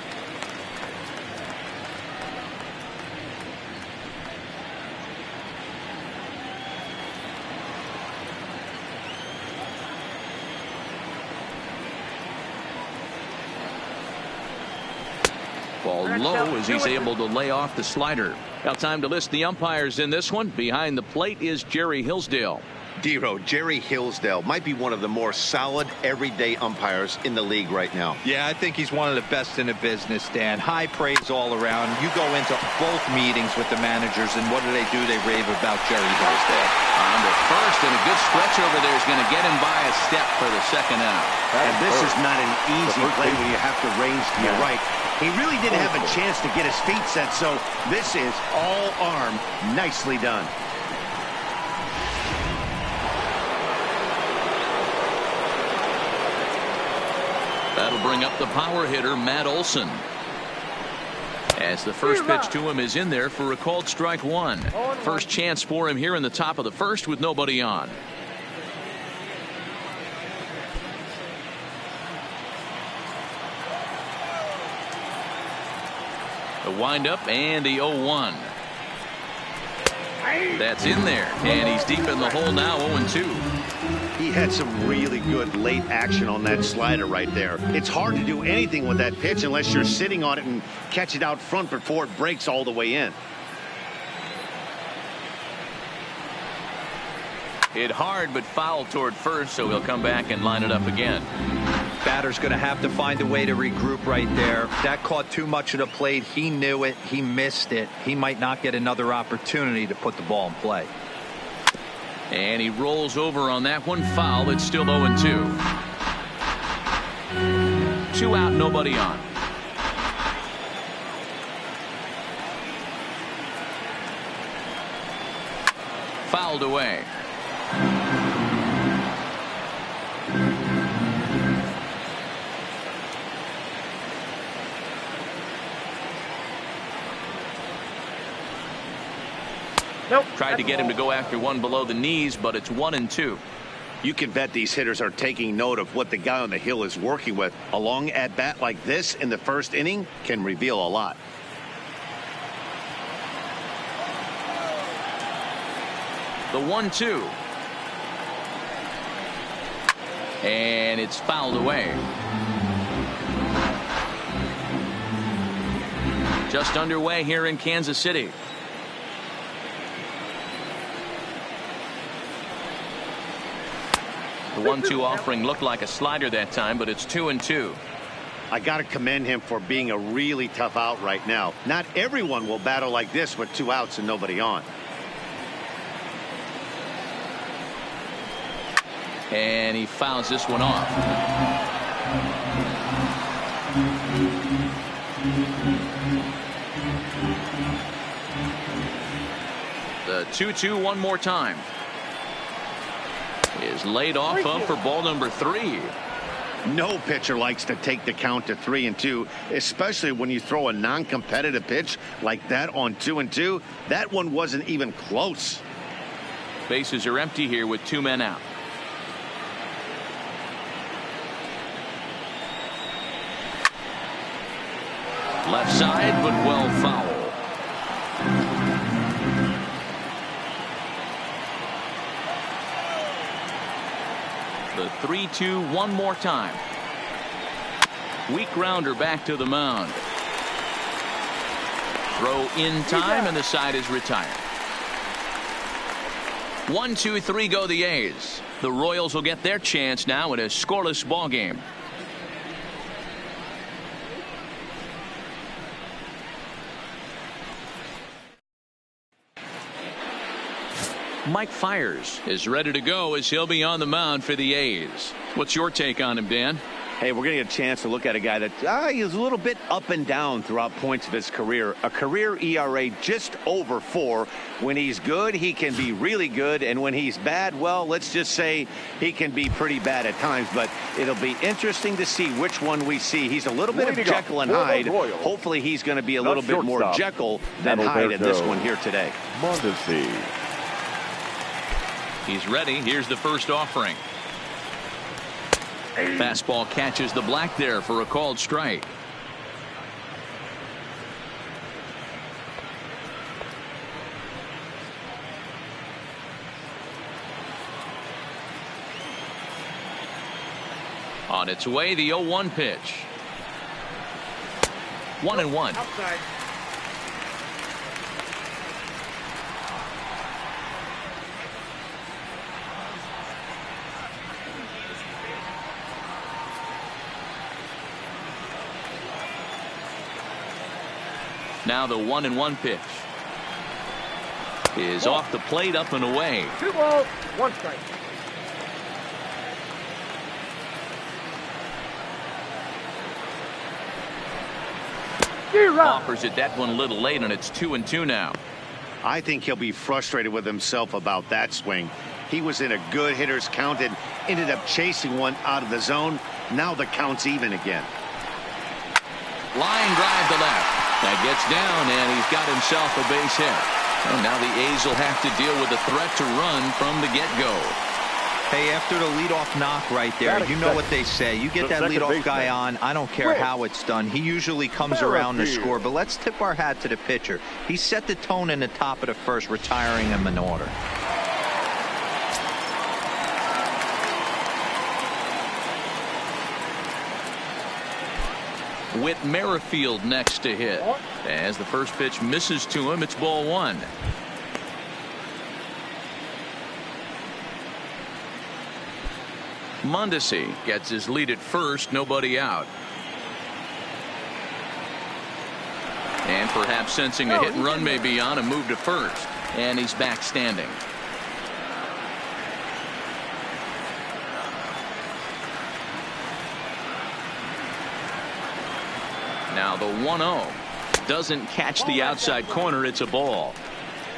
Ball low as he's able to lay off the slider. Now time to list the umpires in this one. Behind the plate is Jerry Hillsdale. Dero, Jerry Hillsdale might be one of the more solid everyday umpires in the league right now. Yeah, I think he's one of the best in the business, Dan. High praise all around. You go into both meetings with the managers, and what do? They rave about Jerry Hillsdale. On to first, and a good stretch over there is going to get him by a step for the second out. And this is not an easy play when you have to range to your right. He really didn't have a chance to get his feet set, so this is all arm. Nicely done. That'll bring up the power hitter, Matt Olson. As the first pitch to him is in there for a called strike 1. First chance for him here in the top of the first with nobody on. The windup and the 0-1. That's in there, and he's deep in the hole now, 0-2. He had some really good late action on that slider right there. It's hard to do anything with that pitch unless you're sitting on it and catch it out front before it breaks all the way in. Hit hard but foul toward first, so he'll come back and line it up again. Batter's going to have to find a way to regroup right there. That caught too much of the plate. He knew it. He missed it. He might not get another opportunity to put the ball in play. And he rolls over on that one. Foul. It's still 0-2. 2 out, nobody on. Fouled away. Nope. Tried to get him to go after one below the knees, but it's 1-2. You can bet these hitters are taking note of what the guy on the hill is working with. A long at bat like this in the first inning can reveal a lot. The 1-2. And it's fouled away. just underway here in Kansas City. The 1-2 offering looked like a slider that time, but it's 2-2. I got to commend him for being a really tough out right now. Not everyone will battle like this with 2 outs and nobody on. And he fouls this one off. The 2-2 one more time. Is laid off of for ball number 3. No pitcher likes to take the count to 3-2, especially when you throw a non-competitive pitch like that on 2-2. That one wasn't even close. Bases are empty here with 2 men out. Left side, but well foul. The 3-2 one more time. Weak grounder back to the mound. Throw in time, and the side is retired. 1-2-3 go the A's. The Royals will get their chance now in a scoreless ball game. Mike Fiers is ready to go as he'll be on the mound for the A's. What's your take on him, Dan? Hey, we're going to get a chance to look at a guy that he's a little bit up and down throughout points of his career. A career ERA just over 4. When he's good, he can be really good. And when he's bad, well, let's just say he can be pretty bad at times. But it'll be interesting to see which one we see. He's a little bit of Jekyll and Hyde. Hopefully he's going to be a little bit more Jekyll than Hyde in this one here today. Mondesi. He's ready. Here's the first offering. Fastball catches the black there for a called strike. On its way, the 0-1 pitch. 1-1. Outside. Now the 1-1 pitch is off the plate, up and away. 2 balls, 1 strike. Offers it that one a little late, and it's 2-2 now. I think he'll be frustrated with himself about that swing. He was in a good hitter's count and ended up chasing one out of the zone. Now the count's even again. Line drive to left. That gets down, and he's got himself a base hit. And now the A's will have to deal with a threat to run from the get-go. Hey, after the leadoff knock right there, you know what they say. You get that leadoff guy on, I don't care how it's done. He usually comes around to score, but let's tip our hat to the pitcher. He set the tone in the top of the first, retiring him in order. Whit Merrifield next to hit. As the first pitch misses to him, it's ball 1. Mondesi gets his lead at first, nobody out. And perhaps sensing a hit and run may be on, a move to first. And he's back standing. Now the 1-0 doesn't catch the outside corner. It's a ball.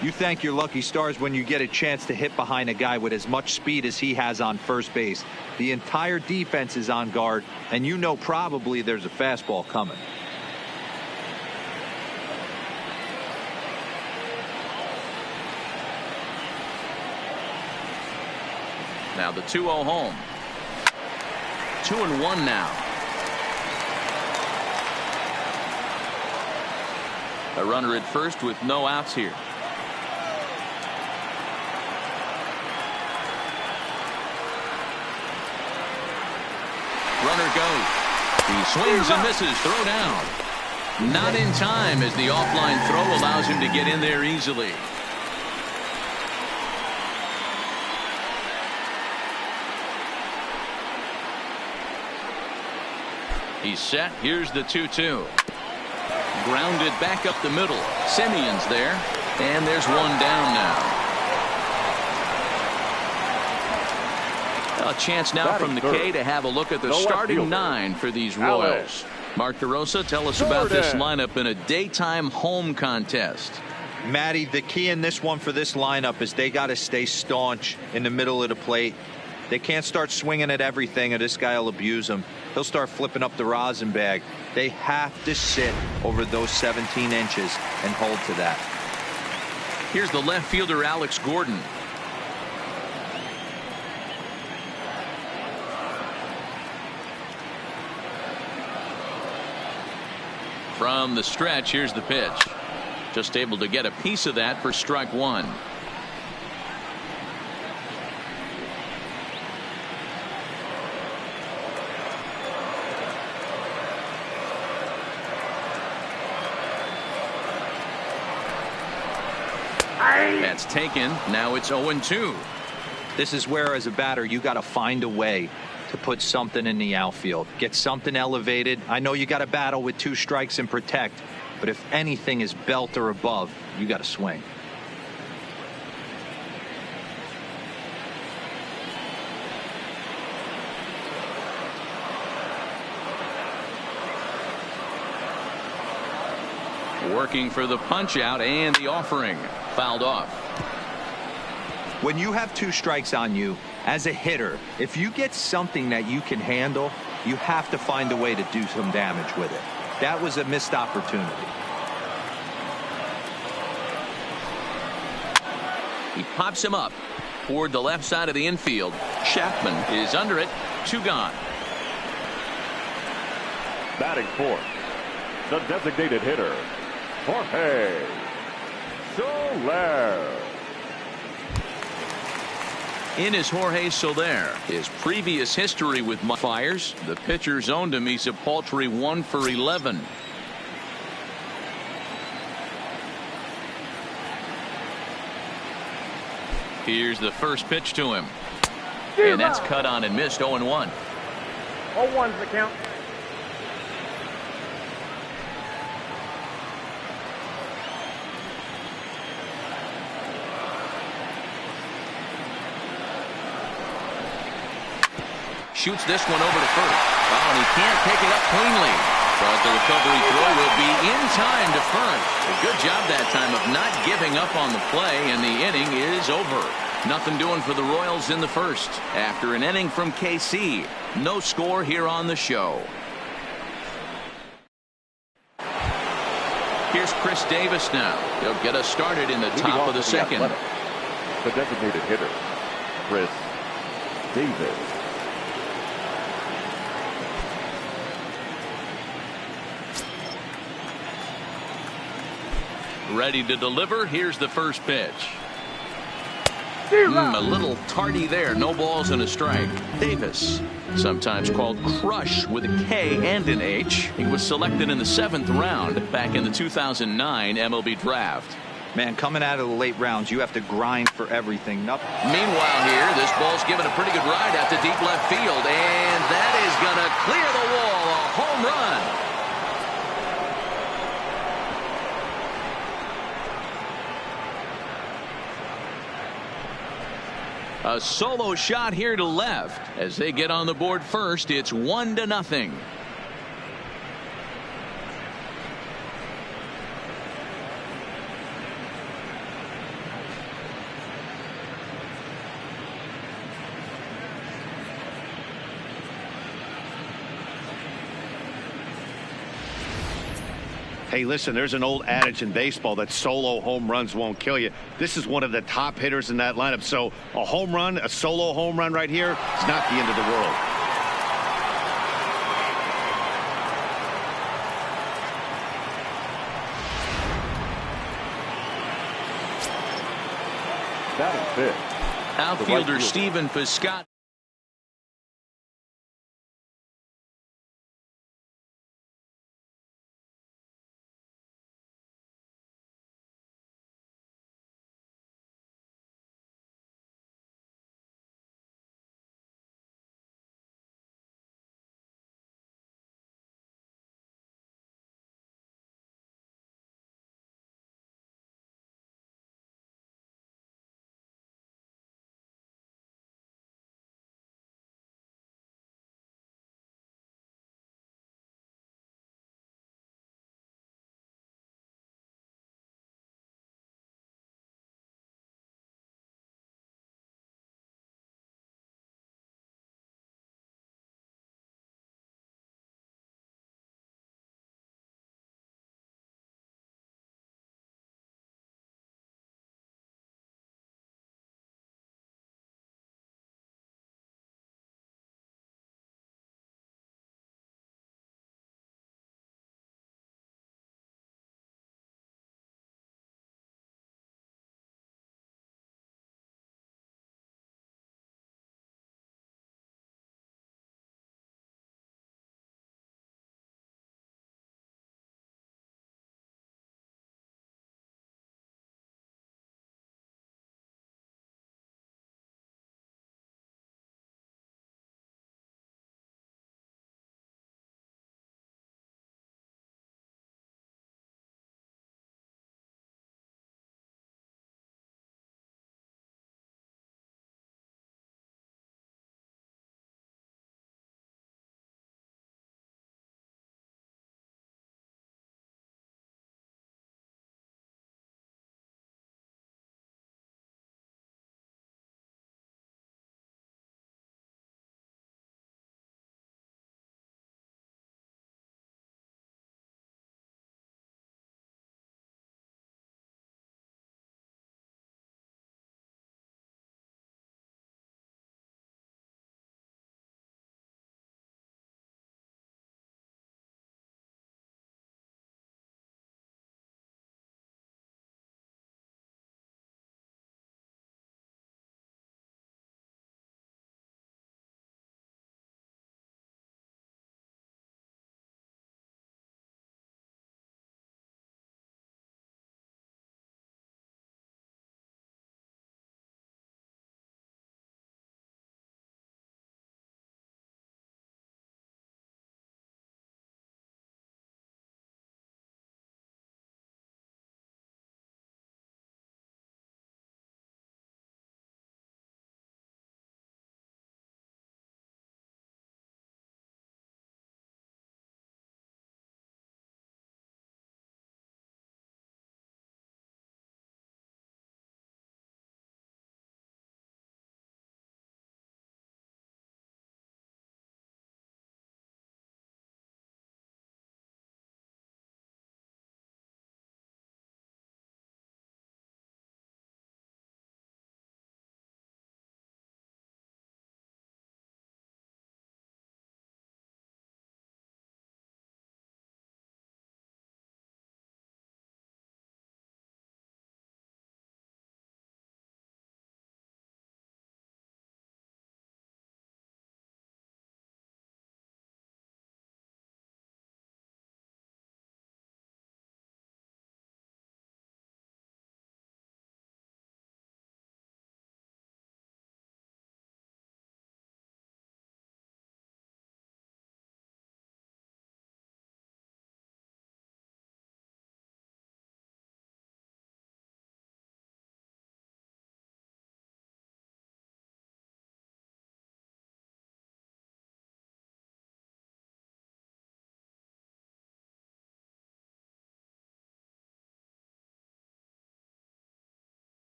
You thank your lucky stars when you get a chance to hit behind a guy with as much speed as he has on first base. The entire defense is on guard, and you know probably there's a fastball coming. Now the 2-0 home. 2-1 now. A runner at first with no outs here. Runner goes. He swings and misses. Throw down. Not in time as the offline throw allows him to get in there easily. He's set. Here's the 2-2. Grounded back up the middle. Simeon's there. And there's one down now. A chance now from the K to have a look at the starting 9 for these Royals. Mark DeRosa, tell us about this lineup in a daytime home contest. Matty, the key in this one for this lineup is they got to stay staunch in the middle of the plate. They can't start swinging at everything or this guy will abuse them. He'll start flipping up the rosin bag. They have to sit over those 17 inches and hold to that. Here's the left fielder, Alex Gordon. From the stretch, here's the pitch. Just able to get a piece of that for strike one. That's taken. Now it's 0-2. This is where, as a batter, you got to find a way to put something in the outfield. Get something elevated. I know you got to battle with 2 strikes and protect, but if anything is belt or above, you got to swing. Working for the punch out and the offering. Fouled off. When you have 2 strikes on you, as a hitter, if you get something that you can handle, you have to find a way to do some damage with it. That was a missed opportunity. He pops him up toward the left side of the infield. Chapman is under it. 2 gone. Batting fourth, the designated hitter, Jorge Soler. In is Jorge Soler. His previous history with fires, the pitcher's owned him. He's a paltry 1 for 11. Here's the first pitch to him. And that's cut on and missed. 0-1. 0-1's the count. Shoots this one over to first. Oh, and he can't pick it up cleanly. But the recovery throw will be in time to first. A good job that time of not giving up on the play, and the inning is over. Nothing doing for the Royals in the first. After an inning from KC, no score here on the show. Here's Chris Davis now. He'll get us started in the top of the second. The designated hitter, Chris Davis. Ready to deliver. Here's the first pitch. A little tardy there. No balls and a strike. Davis, sometimes called Crush with a K and an H. He was selected in the 7th round back in the 2009 MLB draft. Man, coming out of the late rounds, you have to grind for everything. Meanwhile here, this ball's given a pretty good ride out to deep left field, and that is going to clear the wall. A home run. A solo shot here to left. As they get on the board first, it's 1-0. Hey, listen, there's an old adage in baseball that solo home runs won't kill you. This is one of the top hitters in that lineup. So a home run, a solo home run right here, is not the end of the world. Batting fifth, Outfielder Stephen Piscott.